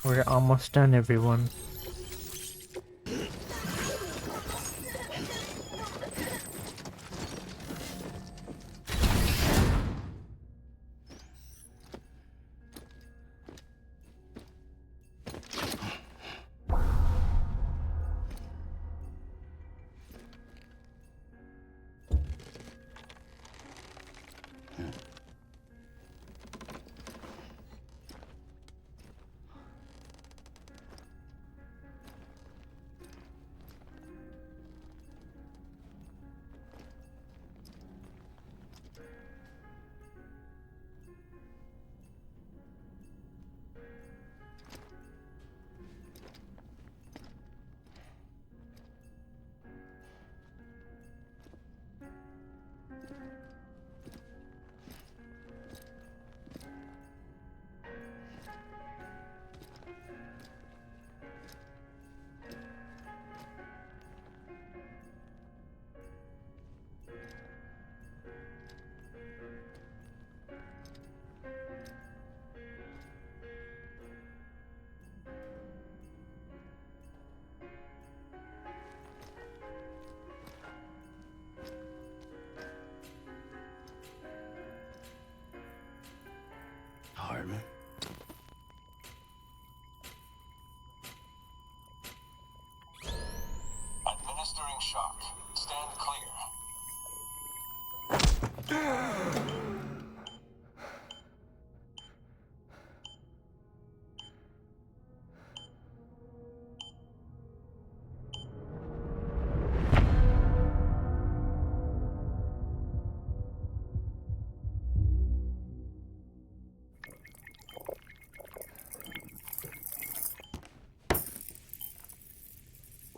We're almost done, everyone.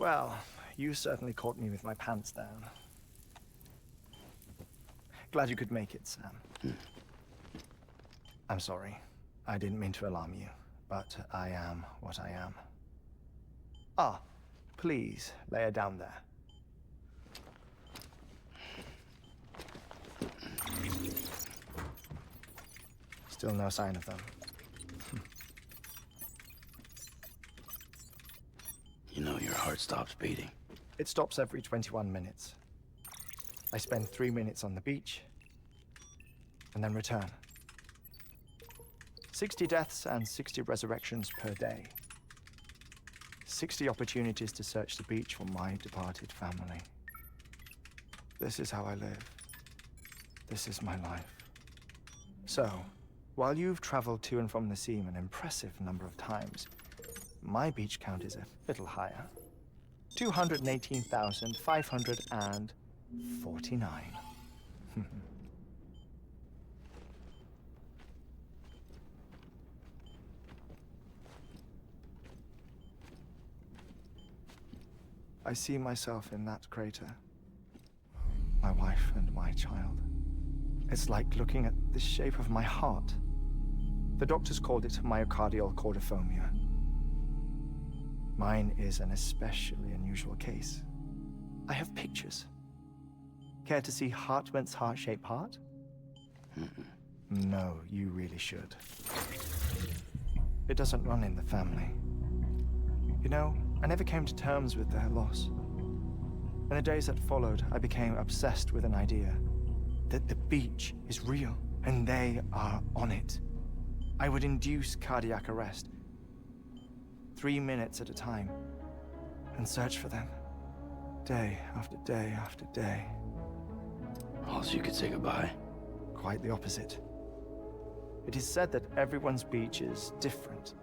Well, you certainly caught me with my pants down. Glad you could make it, Sam. I'm sorry. I didn't mean to alarm you, but I am what I am. Ah, please, lay her down there. Still no sign of them. You know your heart stops beating. It stops every 21 minutes. I spend 3 minutes on the beach, and then return. 60 deaths and 60 resurrections per day. 60 opportunities to search the beach for my departed family. This is how I live. This is my life. So, while you've traveled to and from the sea an impressive number of times, my beach count is a little higher. 218,549. I see myself in that crater. My wife and my child. It's like looking at the shape of my heart. The doctors called it myocardial cordiformia. Mine is an especially unusual case. I have pictures. Care to see Hartman's heart-shaped heart? No, you really should. It doesn't run in the family. You know, I never came to terms with their loss. In the days that followed, I became obsessed with an idea that the beach is real, and they are on it. I would induce cardiac arrest, 3 minutes at a time, and search for them, day after day after day. All so you could say goodbye? Quite the opposite. It is said that everyone's beach is different.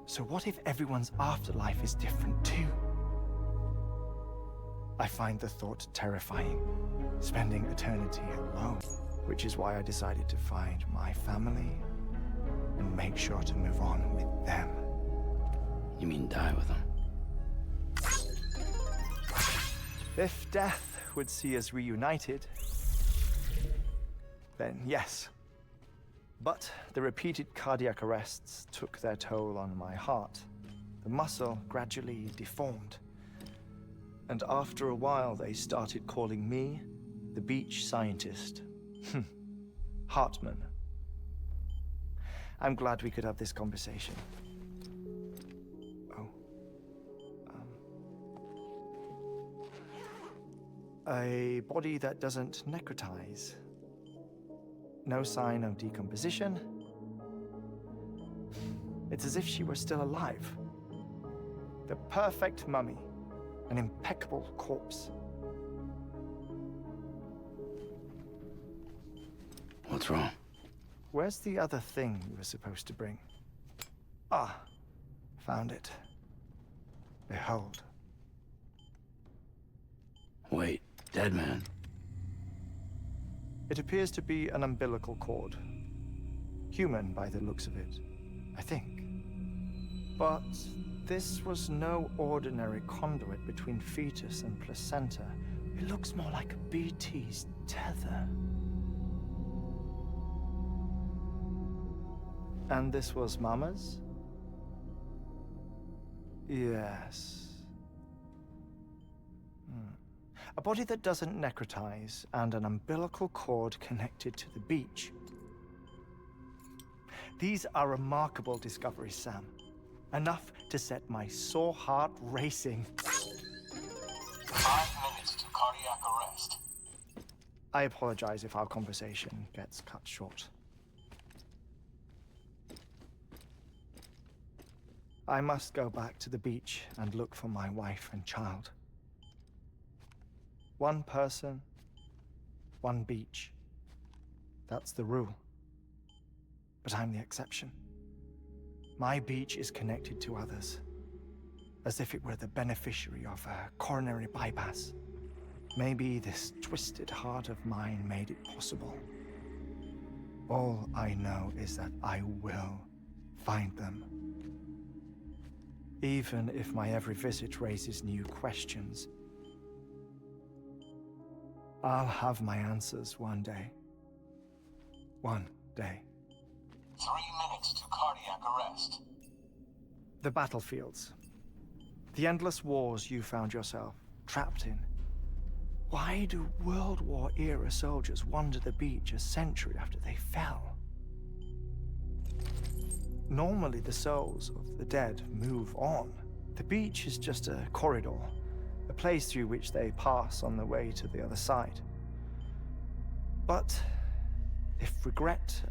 So what if everyone's afterlife is different too? I find the thought terrifying, spending eternity alone, which is why I decided to find my family and make sure to move on with them. You mean die with them? If death would see us reunited, then yes. But the repeated cardiac arrests took their toll on my heart. The muscle gradually deformed. And after a while, they started calling me the beach scientist. Hartman. I'm glad we could have this conversation. Oh. A body that doesn't necrotize. No sign of decomposition. It's as if she were still alive. The perfect mummy. An impeccable corpse. What's wrong? Where's the other thing you were supposed to bring? Ah, found it. Behold. Wait, dead man? It appears to be an umbilical cord. Human by the looks of it, I think. But this was no ordinary conduit between fetus and placenta. It looks more like a BT's tether. And this was Mama's? Yes. A body that doesn't necrotize, and an umbilical cord connected to the beach. These are remarkable discoveries, Sam. Enough to set my sore heart racing. 5 minutes to cardiac arrest. I apologize if our conversation gets cut short. I must go back to the beach and look for my wife and child. One person, one beach. That's the rule. But I'm the exception. My beach is connected to others, as if it were the beneficiary of a coronary bypass. Maybe this twisted heart of mine made it possible. All I know is that I will find them. even if my every visit raises new questions. I'll have my answers one day. One day. 3 minutes to cardiac arrest. The battlefields. The endless wars you found yourself trapped in. Why do World War-era soldiers wander the beach a century after they fell? Normally, the souls of the dead move on. The beach is just a corridor, a place through which they pass on the way to the other side. But if regret,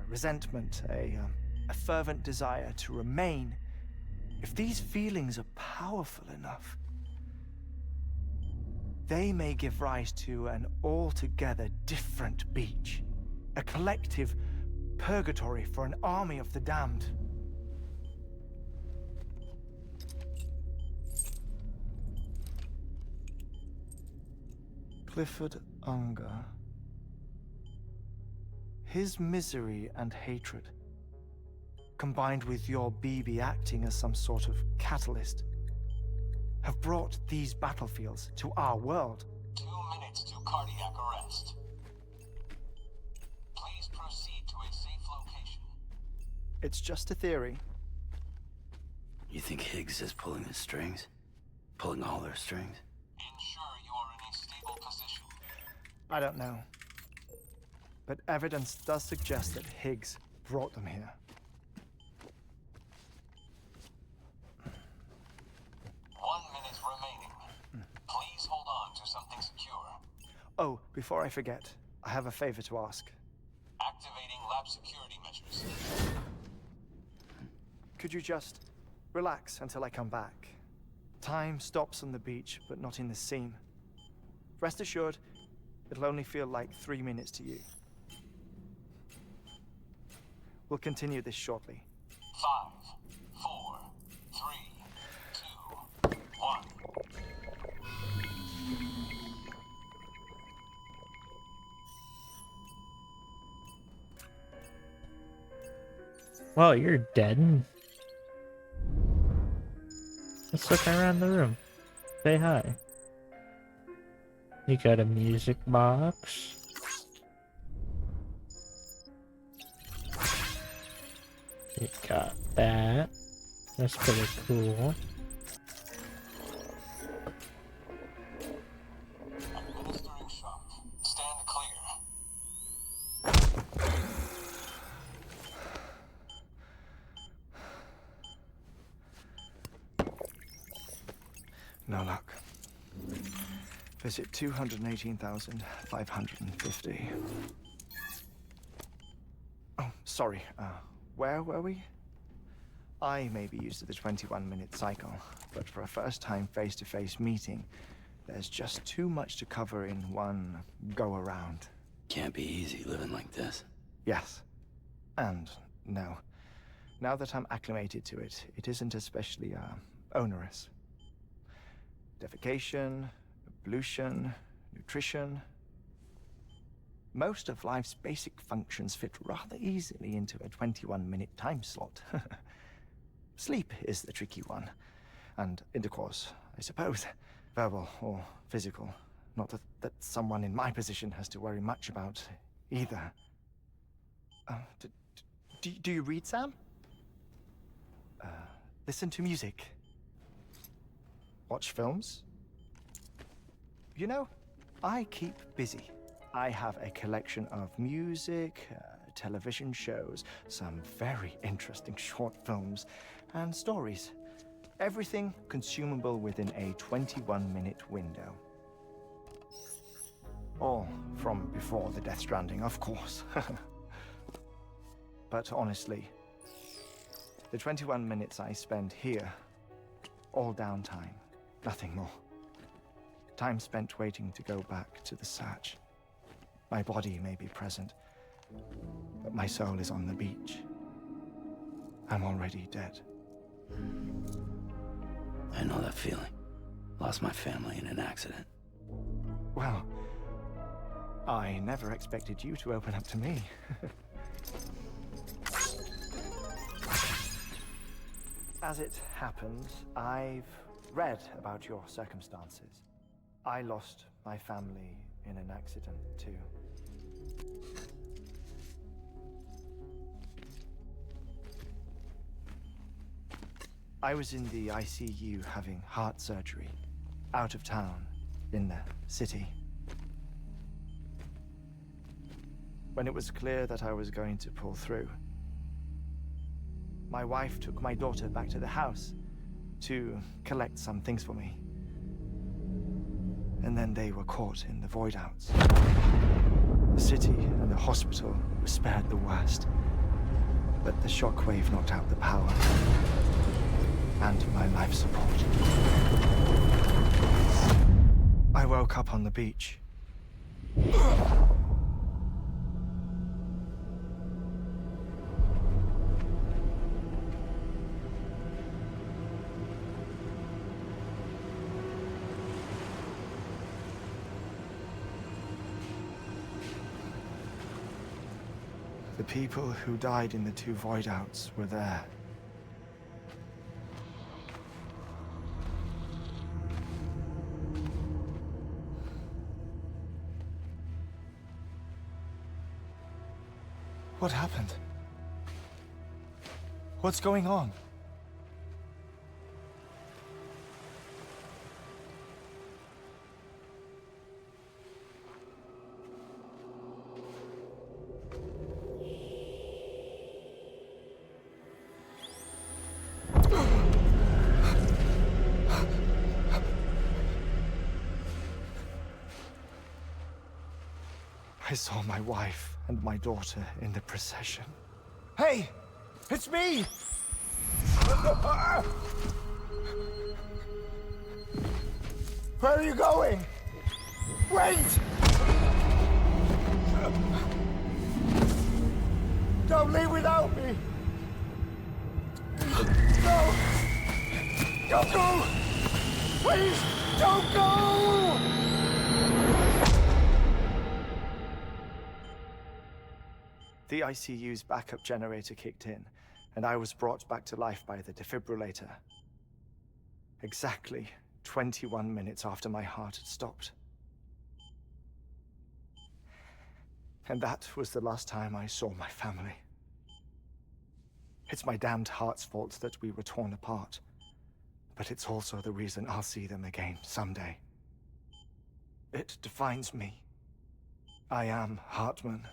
resentment, a fervent desire to remain, if these feelings are powerful enough, they may give rise to an altogether different beach, a collective purgatory for an army of the damned. Clifford Unger. His misery and hatred, combined with your BB acting as some sort of catalyst, have brought these battlefields to our world. 2 minutes to cardiac arrest. Please proceed to a safe location. It's just a theory. You think Higgs is pulling the strings? Pulling all their strings? Ensure you are in a stable position. I don't know. But evidence does suggest that Higgs brought them here. 1 minute remaining. Please hold on to something secure. Oh, before I forget, I have a favor to ask. Activating lab security measures. Could you just relax until I come back? Time stops on the beach, but not in the scene. Rest assured, it'll only feel like 3 minutes to you. We'll continue this shortly. 5, 4, 3, 2, 1. Well, you're dead. Let's look around the room. Say hi. You got a music box. You got that. That's pretty cool. Administering shock. Stand clear. No luck. Visit 218,550. Oh, sorry. Where were we? I may be used to the 21-minute cycle, but for a first-time face-to-face meeting, there's just too much to cover in one go-around. Can't be easy living like this. Yes. And no. Now that I'm acclimated to it, it isn't especially, onerous. Defecation, ablution, nutrition. Most of life's basic functions fit rather easily into a 21-minute time slot. Sleep is the tricky one. And intercourse, I suppose. Verbal or physical. Not that someone in my position has to worry much about either. Do you read, Sam? Listen to music. Watch films. You know, I keep busy. I have a collection of music, television shows, some very interesting short films, and stories. Everything consumable within a 21-minute window. All from before the Death Stranding, of course. But honestly, the 21 minutes I spend here, all downtime, nothing more. Time spent waiting to go back to the search. My body may be present, but my soul is on the beach. I'm already dead. I know that feeling. Lost my family in an accident. Well, I never expected you to open up to me. As it happens, I've read about your circumstances. I lost my family in an accident, too. I was in the ICU having heart surgery, out of town, in the city. When it was clear that I was going to pull through, my wife took my daughter back to the house to collect some things for me. And then they were caught in the void outs. The city and the hospital were spared the worst, but the shockwave knocked out the power and my life support. I woke up on the beach. The people who died in the 2 void outs were there. What happened? What's going on? I saw my wife and my daughter in the procession. Hey! It's me! Where are you going? Wait! Don't leave without me! No! Don't go! Please, don't go! The ICU's backup generator kicked in, and I was brought back to life by the defibrillator. Exactly 21 minutes after my heart had stopped. And that was the last time I saw my family. It's my damned heart's fault that we were torn apart, but it's also the reason I'll see them again someday. It defines me. I am Hartman.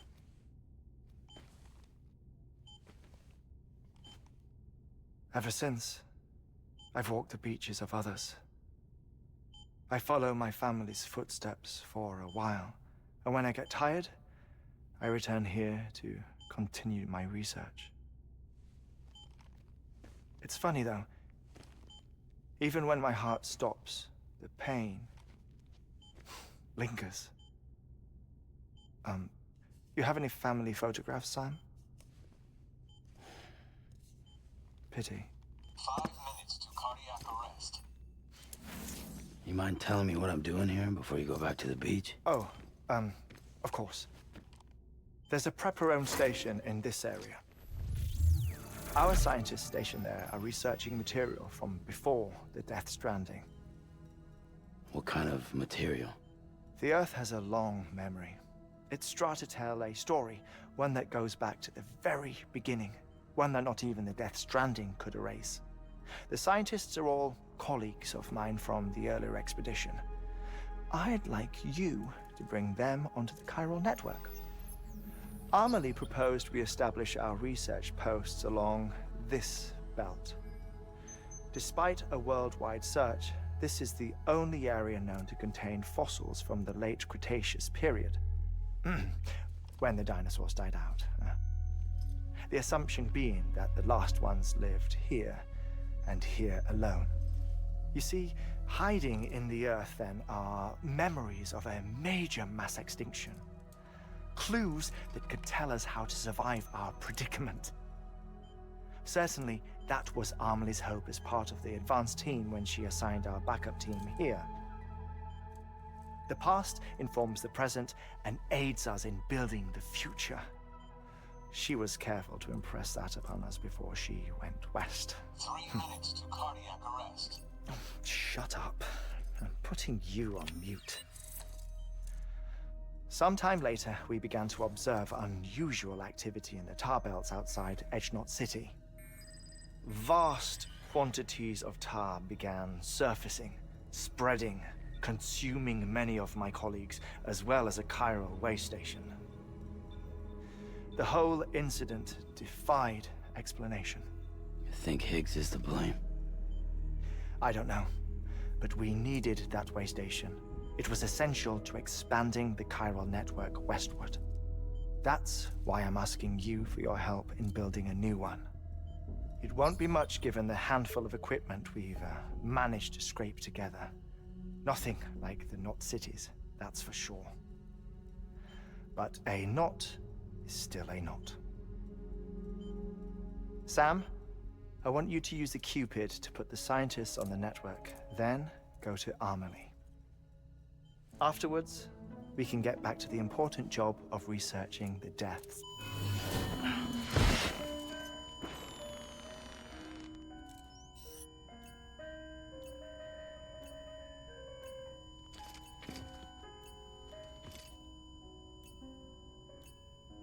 Ever since, I've walked the beaches of others. I follow my family's footsteps for a while, and when I get tired, I return here to continue my research. It's funny though, even when my heart stops, the pain lingers. You have any family photographs, Sam? Pity. 5 minutes to cardiac arrest. You mind telling me what I'm doing here before you go back to the beach? Oh, of course. There's a prep-your-own station in this area. Our scientists stationed there are researching material from before the Death Stranding. What kind of material? The Earth has a long memory. It's trying to tell a story, one that goes back to the very beginning, one that not even the Death Stranding could erase. The scientists are all colleagues of mine from the earlier expedition. I'd like you to bring them onto the chiral network. Amelie proposed we establish our research posts along this belt. Despite a worldwide search, this is the only area known to contain fossils from the late Cretaceous period, when the dinosaurs died out. The assumption being that the last ones lived here, and here alone. You see, hiding in the Earth then are memories of a major mass extinction. Clues that could tell us how to survive our predicament. Certainly, that was Amelie's hope as part of the advanced team when she assigned our backup team here. The past informs the present and aids us in building the future. She was careful to impress that upon us before she went west. 3 minutes to cardiac arrest. Shut up. I'm putting you on mute. Sometime later, we began to observe unusual activity in the tar belts outside Edgenot City. Vast quantities of tar began surfacing, spreading, consuming many of my colleagues, as well as a chiral way station. The whole incident defied explanation. You think Higgs is to blame? I don't know, but we needed that way station. It was essential to expanding the chiral network westward. That's why I'm asking you for your help in building a new one. It won't be much given the handful of equipment we've managed to scrape together. Nothing like the knot cities, that's for sure. But a knot is still a knot. Sam, I want you to use the Cupid to put the scientists on the network, then go to Amelie. Afterwards, we can get back to the important job of researching the deaths.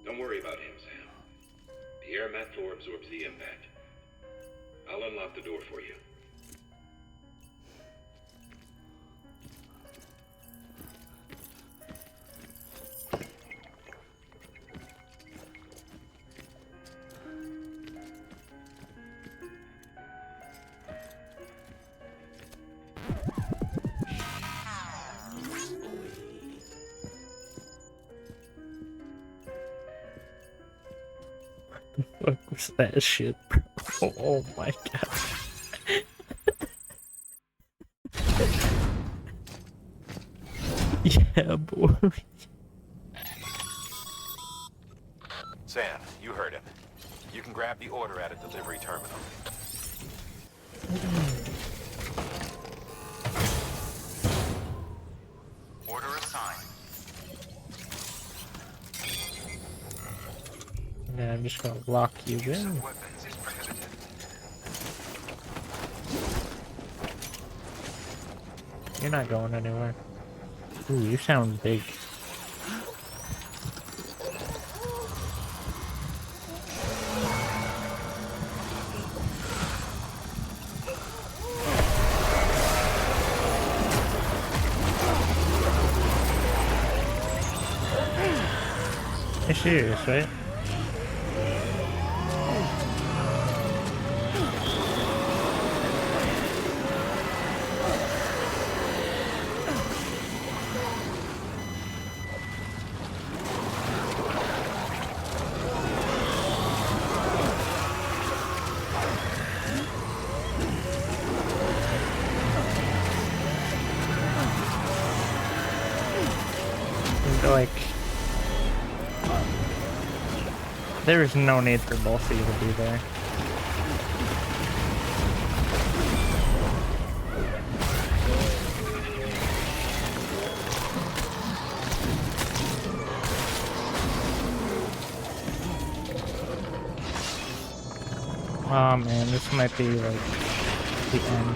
Don't worry about him, Sam. The air mat floor absorbs the impact. I'll unlock the door for you. What was that shit, bro? Oh my god. Yeah, boy. Sam, you heard him. You can grab the order at a delivery terminal. Order assigned. Yeah, I'm just gonna lock you in. You're not going anywhere. Ooh, you sound big. You're serious, right? Like, there is no need for both of you to be there. Oh man, this might be like the end.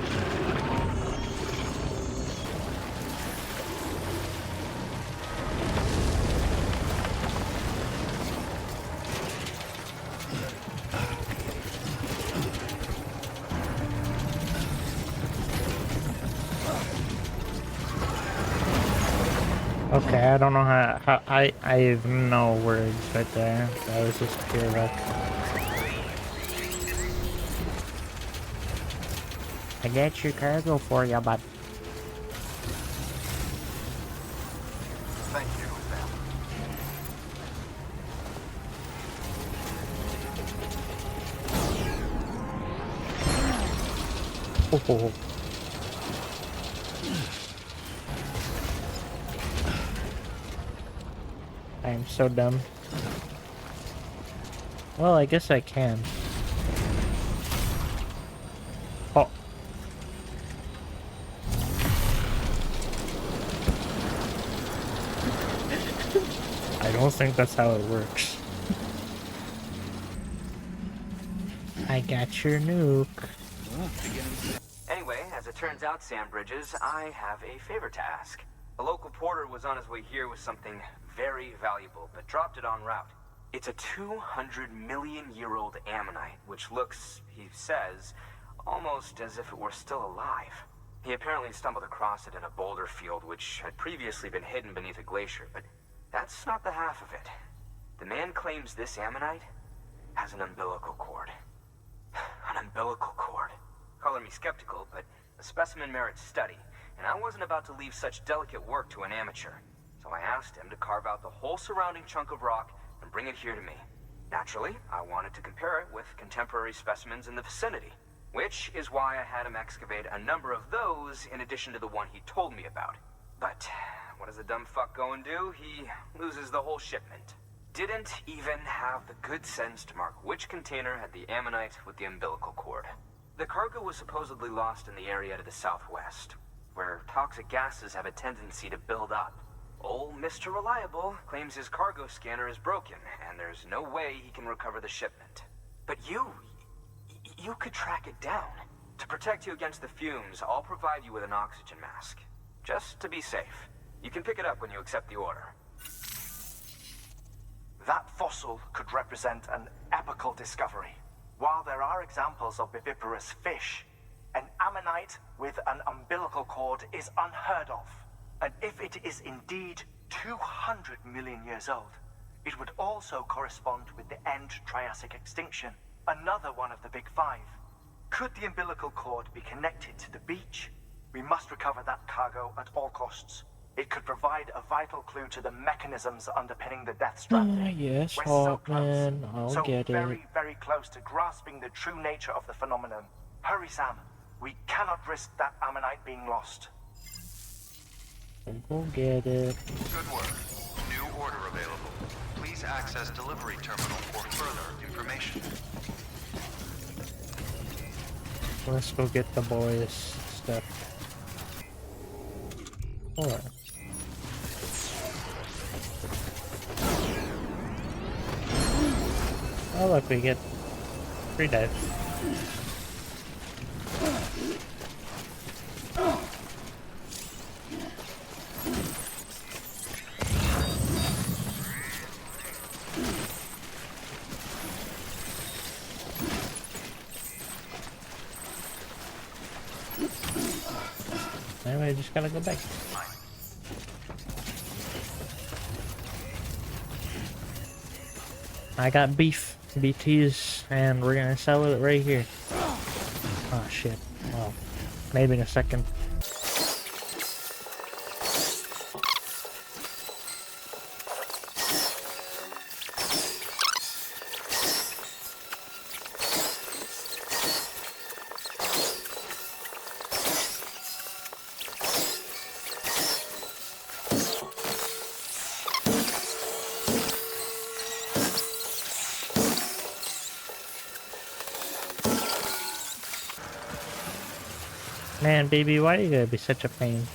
Okay, I don't know how I have no words right there. That was just pure luck. I got your cargo for you, bud. Thank you, Sam. Oh. I am so dumb. Well, I guess I can. Oh. I don't think that's how it works. I got your nuke. Anyway, as it turns out, Sam Bridges, I have a favor to ask. A local porter was on his way here with something very valuable, but dropped it en route. It's a 200-million-year-old ammonite, which looks, he says, almost as if it were still alive. He apparently stumbled across it in a boulder field which had previously been hidden beneath a glacier, but that's not the half of it. The man claims this ammonite has an umbilical cord. An umbilical cord. Color me skeptical, but the specimen merits study, and I wasn't about to leave such delicate work to an amateur. So I asked him to carve out the whole surrounding chunk of rock and bring it here to me. Naturally, I wanted to compare it with contemporary specimens in the vicinity, which is why I had him excavate a number of those in addition to the one he told me about. But what does a dumb fuck go and do? He loses the whole shipment. Didn't even have the good sense to mark which container had the ammonite with the umbilical cord. The cargo was supposedly lost in the area to the southwest, where toxic gases have a tendency to build up. Old Mr. Reliable claims his cargo scanner is broken, and there's no way he can recover the shipment. But you could track it down. To protect you against the fumes, I'll provide you with an oxygen mask. Just to be safe. You can pick it up when you accept the order. That fossil could represent an epochal discovery. While there are examples of viviparous fish, an ammonite with an umbilical cord is unheard of. And if it is indeed 200 million years old, it would also correspond with the end Triassic extinction, another one of the big five. Could the umbilical cord be connected to the beach? We must recover that cargo at all costs. It could provide a vital clue to the mechanisms underpinning the death stranding. Yes, We're so Hawkman, close. I'll get very, it. very close to grasping the true nature of the phenomenon. Hurry, Sam. We cannot risk that ammonite being lost. Go get it. Good work. New order available. Please access delivery terminal for further information. Let's go get the boys' stuff. Hold on. Oh look, we get free dive. Anyway, just gotta go back. I got beef, BTs, and we're gonna sell it right here. Oh shit. Well, maybe in a second. Man, baby, why do you gotta be such a pain?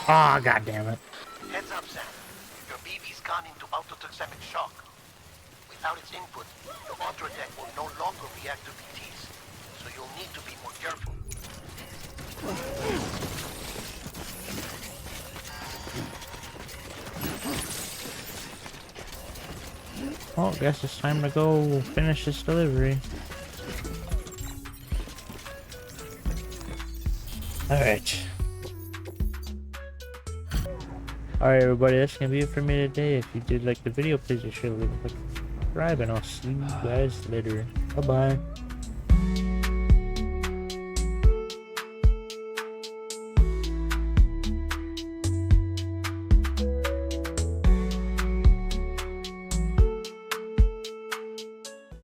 Ah, oh, god damn it. Heads up, Sam. Your BB's gone into autotoxemic shock. Without its input, the ultra deck will no longer react to BTs, so you'll need to be more careful. Well, guess it's time to go finish this delivery. Alright. Alright everybody, that's gonna be it for me today. If you did like the video, please be sure to leave a like, subscribe, and I'll see you guys later. Bye bye.